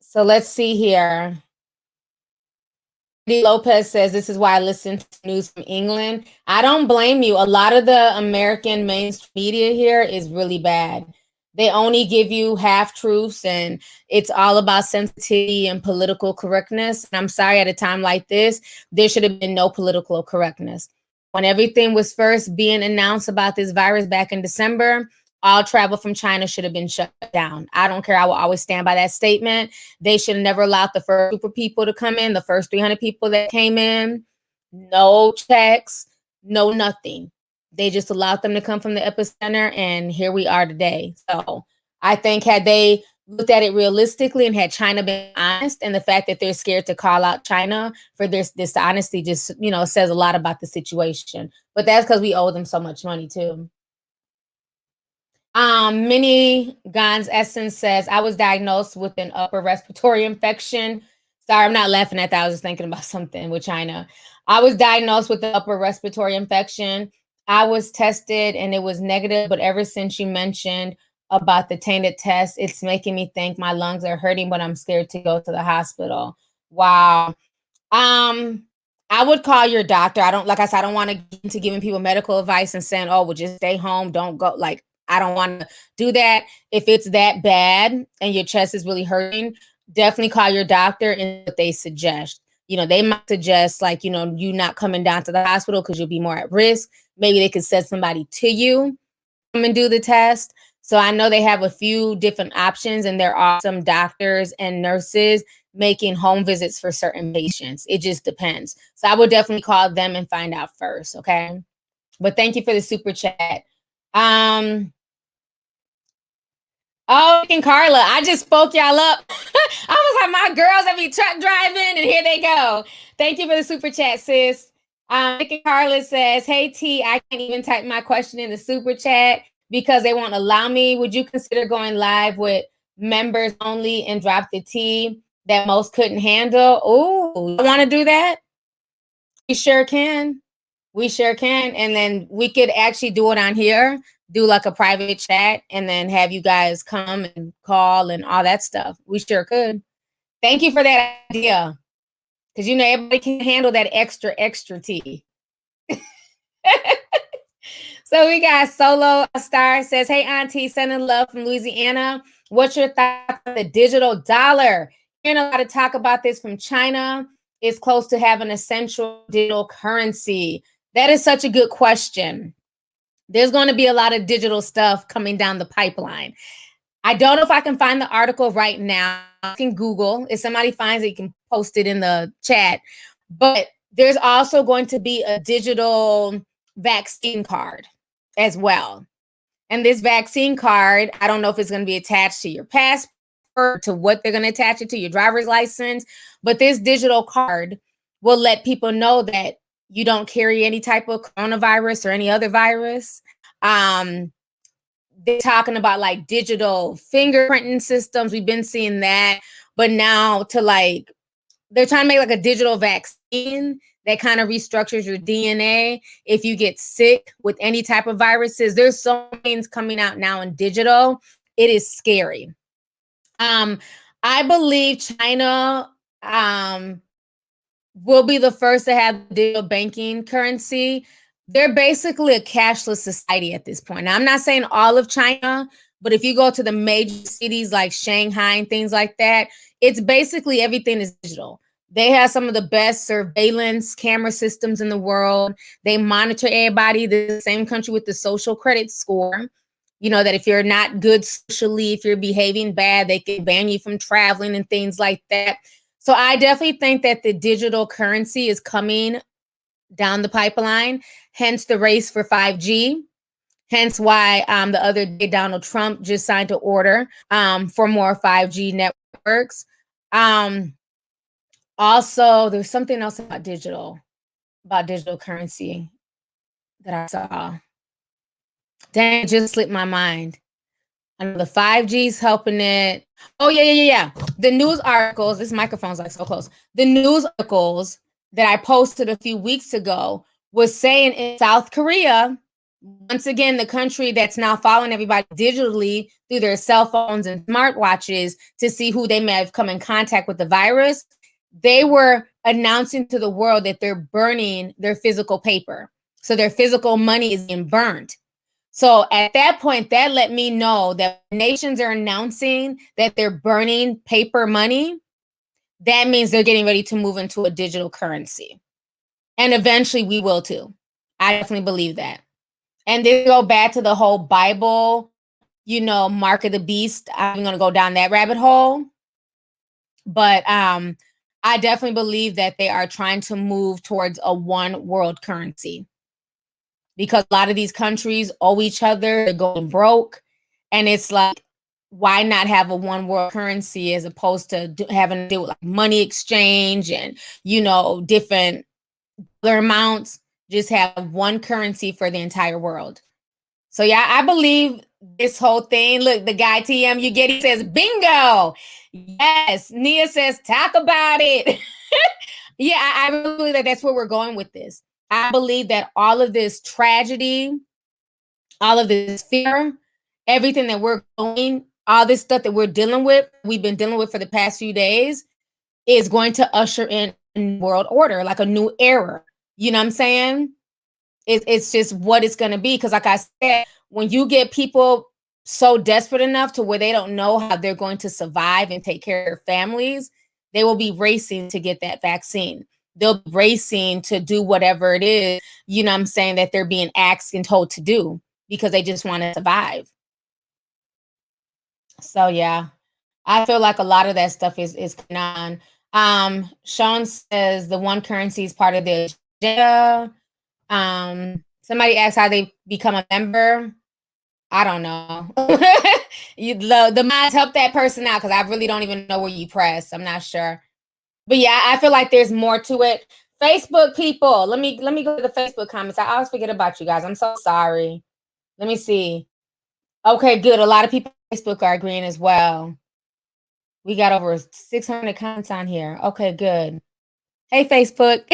So let's see here. Lopez says, this is why I listen to news from England. I don't blame you. A lot of the American mainstream media here is really bad. They only give you half truths, and it's all about sensitivity and political correctness. And I'm sorry, at a time like this, there should have been no political correctness. When everything was first being announced about this virus back in December, all travel from China should have been shut down. I don't care. I will always stand by that statement. They should have never allowed the first group of people to come in, the first 300 people that came in. No checks, no nothing. They just allowed them to come from the epicenter, and here we are today. So I think had they looked at it realistically and had China been honest, and the fact that they're scared to call out China for this dishonesty just, says a lot about the situation. But that's because we owe them so much money too. Minnie Gons Essence says, I was diagnosed with an upper respiratory infection. Sorry, I'm not laughing at that. I was just thinking about something with China. I was diagnosed with an upper respiratory infection. I was tested and it was negative, but ever since you mentioned about the tainted test, it's making me think my lungs are hurting, but I'm scared to go to the hospital. Wow. I would call your doctor. I don't want to get into giving people medical advice and saying, oh, well, just stay home. Don't go. Like, I don't want to do that. If it's that bad and your chest is really hurting, definitely call your doctor and what they suggest. They might suggest you not coming down to the hospital because you'll be more at risk. Maybe they could send somebody to you, come and do the test. So I know they have a few different options, and there are some doctors and nurses making home visits for certain patients. It just depends. So I would definitely call them and find out first. Okay. But thank you for the super chat. Oh, and Carla, I just spoke y'all up. I was like, my girls that be truck driving, and here they go. Thank you for the super chat, sis. Nick and Carla says, hey, T, I can't even type my question in the super chat because they won't allow me. Would you consider going live with members only and drop the T that most couldn't handle? Oh, you want to do that? We sure can. We sure can. And then we could actually do it on here do like a private chat and then have you guys come and call and all that stuff. We sure could. Thank you for that idea. Because, you know, everybody can handle that extra tea. So we got Solo Star says, hey, Auntie, sending love from Louisiana. What's your thoughts on the digital dollar? Hearing a lot of talk about this from China. It's close to having a central digital currency. That is such a good question. There's going to be a lot of digital stuff coming down the pipeline. I don't know if I can find the article right now. I can Google. If somebody finds it, you can post it in the chat. But there's also going to be a digital vaccine card as well. And this vaccine card, I don't know if it's going to be attached to your passport, to what they're going to attach it to, your driver's license. But this digital card will let people know that you don't carry any type of coronavirus or any other virus. They're talking about like digital fingerprinting systems. We've been seeing that. But now to like, they're trying to make like a digital vaccine that kind of restructures your DNA if you get sick with any type of viruses. There's so many things coming out now in digital. It is scary. I believe China will be the first to have digital banking currency. They're basically a cashless society at this point. Now, I'm not saying all of China, but if you go to the major cities like Shanghai and things like that, it's basically everything is digital. They have some of the best surveillance camera systems in the world. They monitor everybody. They're the same country with the social credit score. You know, that if you're not good socially, if you're behaving bad, they can ban you from traveling and things like that. So I definitely think that the digital currency is coming down the pipeline, hence the race for 5G. Hence why the other day Donald Trump just signed an order for more 5G networks. Also, there's something else about digital currency that I saw. Dang, it just slipped my mind. I know the 5G's helping it. Oh, yeah. The news articles, this microphone's like so close. The news articles that I posted a few weeks ago was saying in South Korea, once again, the country that's now following everybody digitally through their cell phones and smartwatches to see who they may have come in contact with the virus, they were announcing to the world that they're burning their physical paper. So their physical money is being burnt. So at that point, that let me know that nations are announcing that they're burning paper money. That means they're getting ready to move into a digital currency. And eventually we will too. I definitely believe that. And they go back to the whole Bible, you know, mark of the beast. I'm going to go down that rabbit hole. But I definitely believe that they are trying to move towards a one world currency. Because a lot of these countries owe each other, they're going broke. And it's like, why not have a one world currency as opposed to having to deal with like money exchange and, you know, different other amounts? Just have one currency for the entire world. So yeah, I believe this whole thing. Look, the guy TM you get, he says, bingo. Yes. Nia says, talk about it. Yeah, I really believe that that's where we're going with this. I believe that all of this tragedy, all of this fear, everything that we're going, all this stuff that we're dealing with, we've been dealing with for the past few days, is going to usher in a world order, like a new era. You know what I'm saying? It's just what it's going to be. Because like I said, when you get people so desperate enough to where they don't know how they're going to survive and take care of their families, they will be racing to get that vaccine. They'll be racing to do whatever it is, you know what I'm saying, that they're being asked and told to do because they just want to survive. So yeah, I feel like a lot of that stuff is going on. Sean says the one currency is part of the agenda. Somebody asked how they become a member. I don't know. The mods help that person out because I really don't even know where you press. I'm not sure. But yeah, I feel like there's more to it. Facebook people, let me go to the Facebook comments. I always forget about you guys. I'm so sorry. Let me see. Okay, good. A lot of people on Facebook are agreeing as well. We got over 600 comments on here. Okay, good. Hey, Facebook.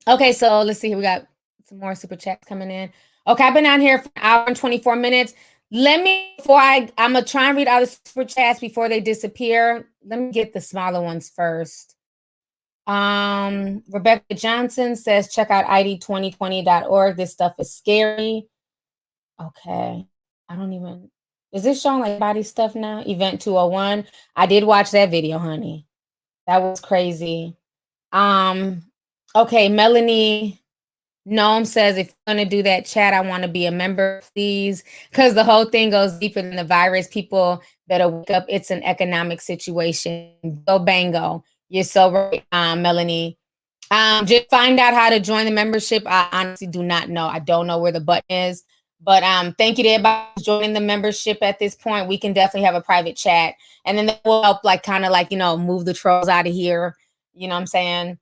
Okay, so let's see. We got some more super chats coming in. Okay, I've been on here for an hour and 24 minutes. I'm gonna try and read all the super chats before they disappear. Let me get the smaller ones first. Rebecca Johnson says, check out id2020.org. This stuff is scary. Okay. Is this showing like body stuff now? Event 201. I did watch that video, honey. That was crazy. Okay, Melanie Noam says, if you're going to do that chat, I want to be a member, please. Because the whole thing goes deeper than the virus. People better wake up. It's an economic situation. Go bango. You're so right, Melanie. Just find out how to join the membership. I honestly do not know. I don't know where the button is. But thank you to everybody who's joining the membership at this point. We can definitely have a private chat. And then that will help move the trolls out of here. You know what I'm saying?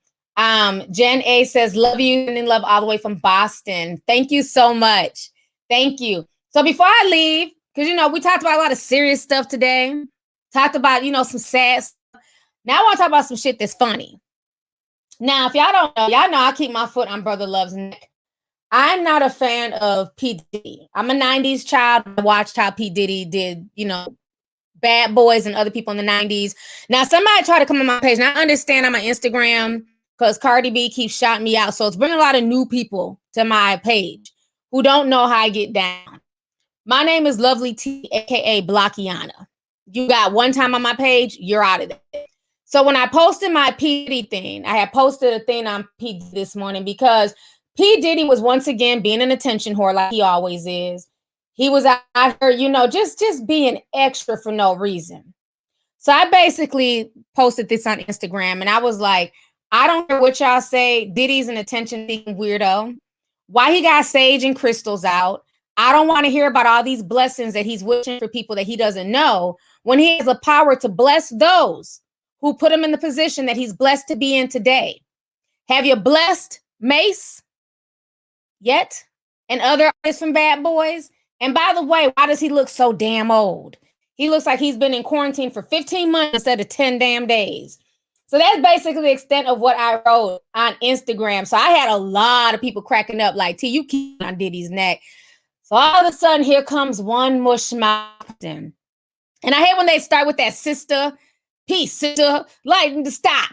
Jen A says, love you and love all the way from Boston. Thank you so much. Thank you. So before I leave, because, we talked about a lot of serious stuff today. Talked about, some sad stuff. Now I want to talk about some shit that's funny. Now, if y'all don't know, y'all know I keep my foot on Brother Love's neck. I'm not a fan of P. Diddy. I'm a 90s child. I watched how P. Diddy did, Bad Boys and other people in the 90s. Now, somebody tried to come on my page. Now, I understand I'm on Instagram because Cardi B keeps shouting me out. So it's bringing a lot of new people to my page who don't know how I get down. My name is Lovelyti, a.k.a. Blockiana. You got one time on my page, you're out of there. So when I posted my P. Diddy thing, I had posted a thing on P. Diddy this morning because P. Diddy was once again being an attention whore like he always is. He was out here, just being extra for no reason. So I basically posted this on Instagram and I was like, I don't care what y'all say. Diddy's an attention-seeking weirdo. Why he got sage and crystals out. I don't want to hear about all these blessings that he's wishing for people that he doesn't know when he has the power to bless those who put him in the position that he's blessed to be in today. Have you blessed Mace yet? And other artists from Bad Boys? And by the way, why does he look so damn old? He looks like he's been in quarantine for 15 months instead of 10 damn days. So that's basically the extent of what I wrote on Instagram. So I had a lot of people cracking up like, T, you keep on Diddy's neck. So all of a sudden, here comes one mush mountain. And I hate when they start with that sister. Peace, sister. Like, stop.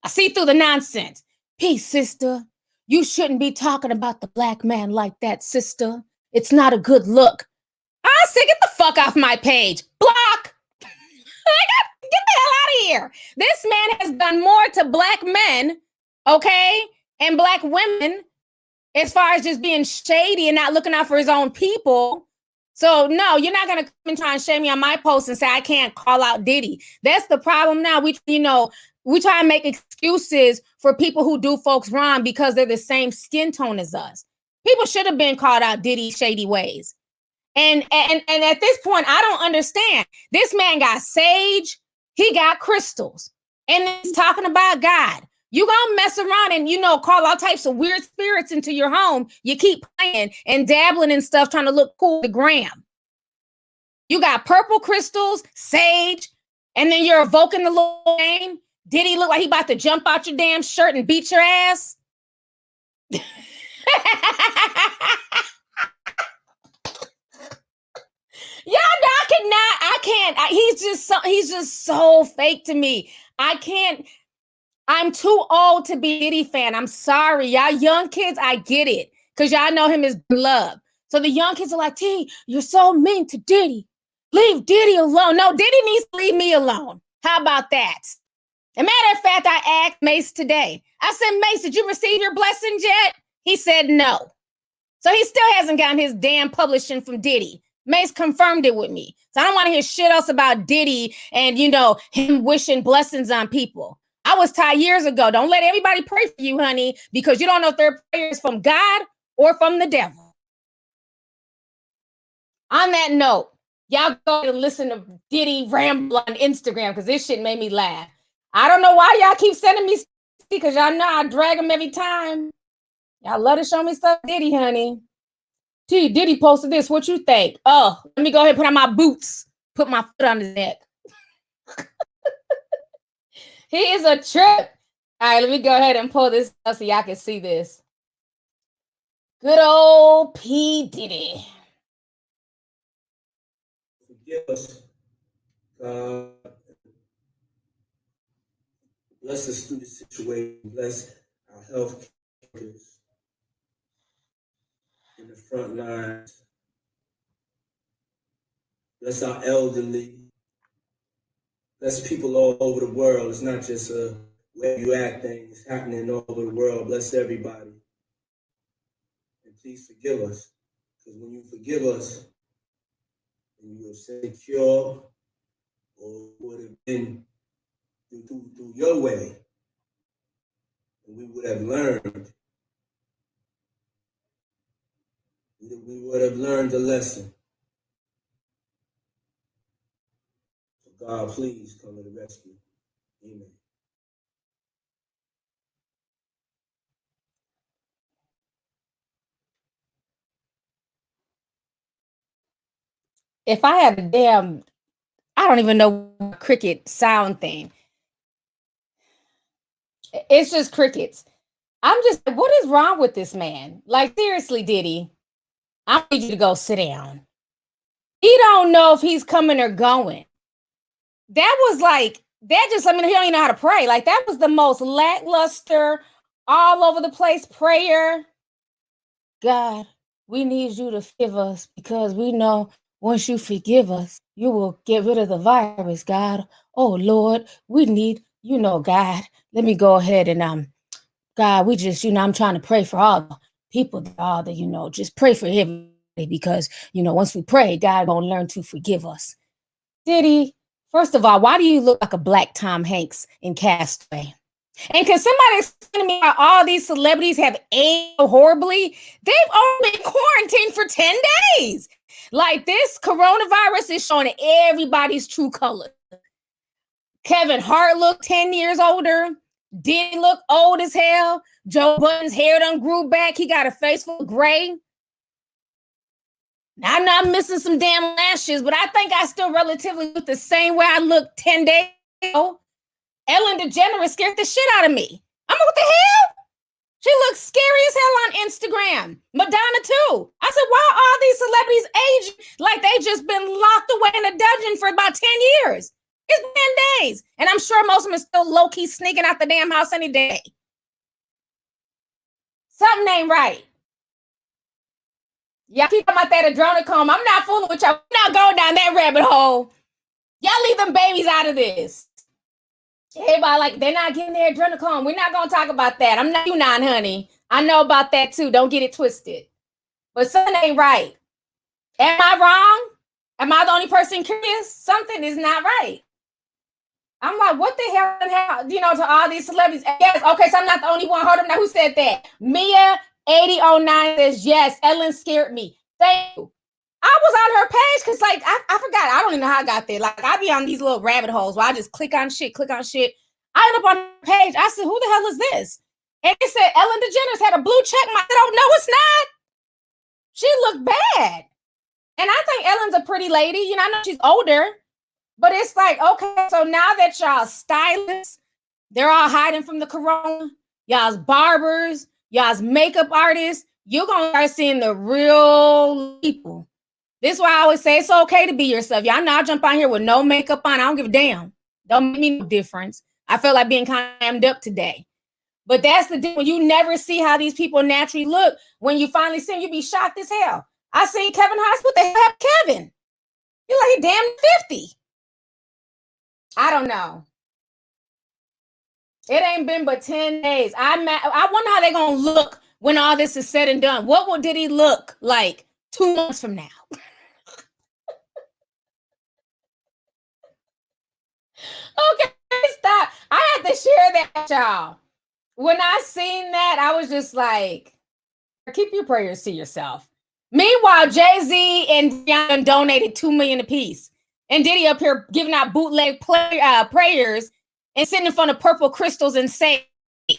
I see through the nonsense. Peace, sister. You shouldn't be talking about the black man like that, sister. It's not a good look. I say, get the fuck off my page. Block. Get the hell out of here. This man has done more to black men, okay, and black women as far as just being shady and not looking out for his own people. So, no, you're not going to come and try and shame me on my post and say I can't call out Diddy. That's the problem now. We try and make excuses for people who do folks wrong because they're the same skin tone as us. People should have been called out Diddy's shady ways. And at this point, I don't understand. This man got sage. He got crystals. And he's talking about God. You gonna mess around and, call all types of weird spirits into your home. You keep playing and dabbling and stuff, trying to look cool to gram. You got purple crystals, sage, and then you're evoking the little name. Did he look like he about to jump out your damn shirt and beat your ass? Yeah, no, I can't. He's just so fake to me. I can't. I'm too old to be a Diddy fan. I'm sorry. Y'all young kids, I get it. Because y'all know him as love. So the young kids are like, T, you're so mean to Diddy. Leave Diddy alone. No, Diddy needs to leave me alone. How about that? As a matter of fact, I asked Mace today. I said, Mace, did you receive your blessings yet? He said no. So he still hasn't gotten his damn publishing from Diddy. Mace confirmed it with me. So I don't want to hear shit else about Diddy and, him wishing blessings on people. I was taught years ago, don't let everybody pray for you, honey, because you don't know if their prayers from God or from the devil. On that note, y'all go and listen to Diddy ramble on Instagram because this shit made me laugh. I don't know why y'all keep sending me stuff because y'all know I drag them every time. Y'all love to show me stuff, Diddy, honey. T, Diddy posted this. What you think? Oh, let me go ahead and put on my boots. Put my foot on his neck. He is a trip. All right, let me go ahead and pull this up so y'all can see this. Good old P. Diddy. Forgive us, God. Bless us through the situation. Bless our health workers in the front lines. Bless our elderly. Bless people all over the world. It's not just where you at thing. It's happening all over the world. Bless everybody. And please forgive us. Because when you forgive us, and you have said cure or would have been through your way, and we would have learned. We would have learned the lesson. So God, please come to the rescue. Amen. If I had a damn, I don't even know cricket sound thing. It's just crickets. I'm just, what is wrong with this man? Like, seriously, Diddy, I need you to go sit down. He don't know if he's coming or going. That was like, that just, I mean, he don't even know how to pray. Like, that was the most lackluster, all over the place prayer. God, we need you to forgive us because we know once you forgive us, you will get rid of the virus, God. Oh, Lord, we need, God, let me go ahead and, God, we just, I'm trying to pray for all the people, all the, just pray for him because, once we pray, God gonna learn to forgive us. Did he? First of all, why do you look like a black Tom Hanks in Castaway? And can somebody explain to me how all these celebrities have aged horribly? They've only been quarantined for 10 days. Like, this coronavirus is showing everybody's true color. Kevin Hart looked 10 years older. Diddy look old as hell. Joe Budden's hair done grew back. He got a face full of gray. Now, I'm not missing some damn lashes, but I think I still relatively look the same way I looked 10 days ago. Ellen DeGeneres scared the shit out of me. I'm like, what the hell? She looks scary as hell on Instagram. Madonna too. I said, why are all these celebrities aging like they just been locked away in a dungeon for about 10 years? It's been days. And I'm sure most of them are still low-key sneaking out the damn house any day. Something ain't right. Y'all keep talking about that adrenochrome. I'm not fooling with y'all. I'm not going down that rabbit hole. Y'all leave them babies out of this. Everybody like, they're not getting their adrenochrome. We're not going to talk about that. I'm not you not, honey. I know about that too. Don't get it twisted. But something ain't right. Am I wrong? Am I the only person curious? Something is not right. I'm like, what the hell, to all these celebrities? Yes, okay, so I'm not the only one. Hold on now, who said that? Mia 8009 says, yes, Ellen scared me. Thank you. I was on her page because, like, I forgot. I don't even know how I got there. Like, I be on these little rabbit holes where I just click on shit. I end up on her page. I said, who the hell is this? And it said Ellen DeGeneres had a blue check mark. I said, oh, no, it's not. She looked bad. And I think Ellen's a pretty lady. I know she's older. But it's like, okay, so now that y'all stylists, they're all hiding from the corona, y'all's barbers, y'all's makeup artists, you're going to start seeing the real people. This is why I always say it's okay to be yourself. Y'all know I jump on here with no makeup on. I don't give a damn. Don't make me no difference. I feel like being kind of hammed up today. But that's the deal. You never see how these people naturally look. When you finally see them, you be shocked as hell. I seen Kevin Hart. What the hell happened to Kevin? You're like, he damn 50. I don't know. It ain't been but 10 days. I wonder how they're going to look when all this is said and done. What did he look like 2 months from now? Okay, stop. I had to share that, y'all. When I seen that, I was just like, keep your prayers to yourself. Meanwhile, Jay-Z and Rihanna donated $2 million apiece. And Diddy up here giving out bootleg prayers and sitting in front of purple crystals and saying, I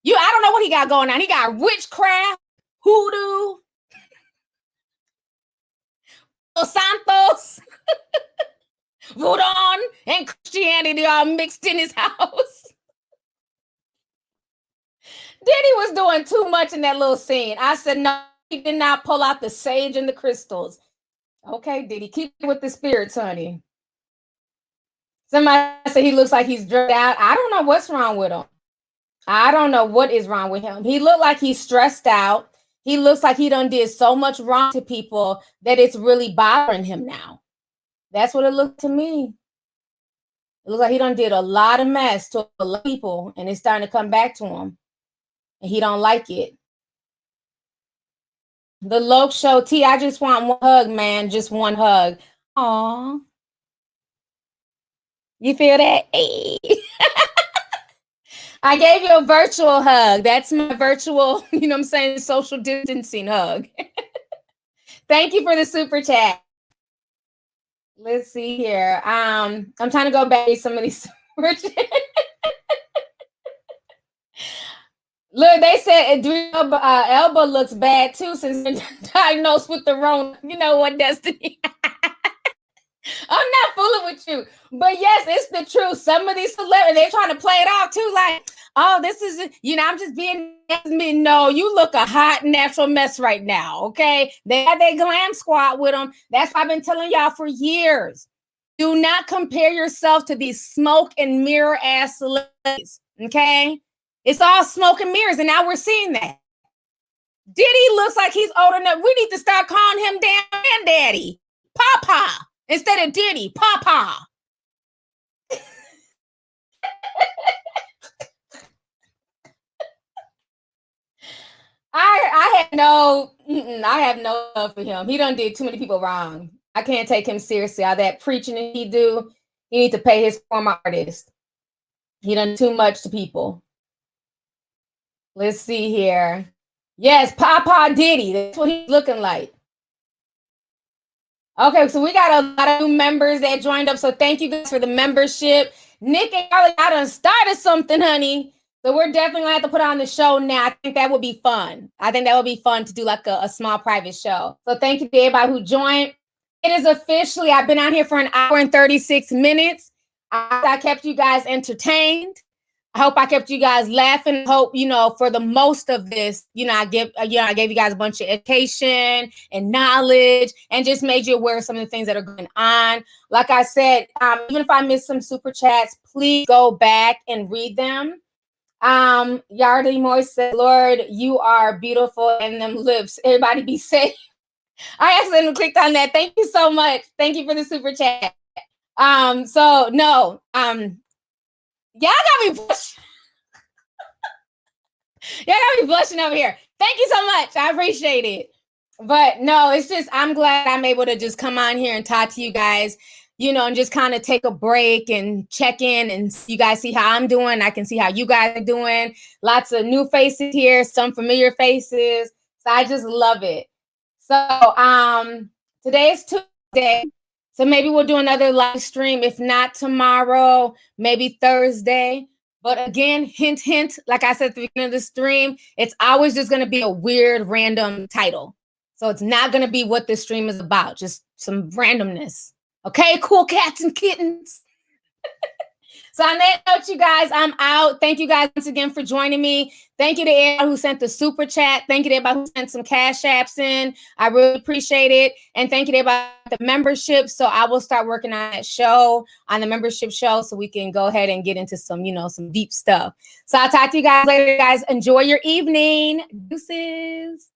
don't know what he got going on. He got witchcraft, hoodoo, Los Santos, voodoo, and Christianity all mixed in his house. Diddy was doing too much in that little scene. I said, no, he did not pull out the sage and the crystals. Okay, Diddy, keep it with the spirits, honey. Somebody said he looks like he's drugged out. I don't know what's wrong with him. I don't know what is wrong with him. He looked like he's stressed out. He looks like he done did so much wrong to people that it's really bothering him now. That's what it looked to me. It looks like he done did a lot of mess to a lot of people, and it's starting to come back to him. And he don't like it. The Loke Show, T, I just want one hug, man. Just one hug. Aw. You feel that? Hey. I gave you a virtual hug. That's my virtual, you know what I'm saying, social distancing hug. Thank you for the super chat. Let's see here. I'm trying to go back to some of these super chats. Look, they said Elba looks bad too since diagnosed with the wrong. You know what, Destiny? I'm not fooling with you, but yes, it's the truth. Some of these celebrities, they're trying to play it off too, like, oh, this is, you know, I'm just being me. No, you look a hot natural mess right now. Okay, they had their glam squad with them. That's why I've been telling y'all for years. Do not compare yourself to these smoke and mirror ass celebrities. Okay. It's all smoke and mirrors, and now we're seeing that. Diddy looks like he's old enough. We need to start calling him damn granddaddy, Papa, instead of Diddy, Papa. I have no love for him. He done did too many people wrong. I can't take him seriously. All that preaching that he do, he need to pay his former artist. He done too much to people. Let's see here. Yes, Papa Diddy. That's what he's looking like. Okay, so we got a lot of new members that joined up. So thank you guys for the membership. Nick and Carly, I done started something, honey. So we're definitely gonna have to put on the show now. I think that would be fun. I think that would be fun to do like a small private show. So thank you to everybody who joined. It is officially, I've been out here for an hour and 36 minutes. I kept you guys entertained. I hope I kept you guys laughing. I hope, you know, for the most of this, I gave you guys a bunch of education and knowledge and just made you aware of some of the things that are going on. Like I said, even if I missed some super chats, please go back and read them. Yardley Moy said, Lord, you are beautiful and them lips. Everybody be safe. I accidentally clicked on that. Thank you so much. Thank you for the super chat. Y'all got me blushing. Y'all got me blushing over here. Thank you so much. I appreciate it. But no, it's just, I'm glad I'm able to just come on here and talk to you guys, and just kind of take a break and check in and you guys see how I'm doing. I can see how you guys are doing. Lots of new faces here, some familiar faces. So I just love it. So today is Tuesday. So maybe we'll do another live stream. If not tomorrow, maybe Thursday. But again, hint, hint, like I said at the beginning of the stream, it's always just going to be a weird, random title. So it's not going to be what this stream is about, just some randomness. Okay, cool cats and kittens. So on that note, you guys, I'm out. Thank you guys once again for joining me. Thank you to everybody who sent the super chat. Thank you to everybody who sent some cash apps in. I really appreciate it. And thank you to everybody for the membership. So I will start working on that show, on the membership show, so we can go ahead and get into some, some deep stuff. So I'll talk to you guys later, guys. Enjoy your evening. Deuces.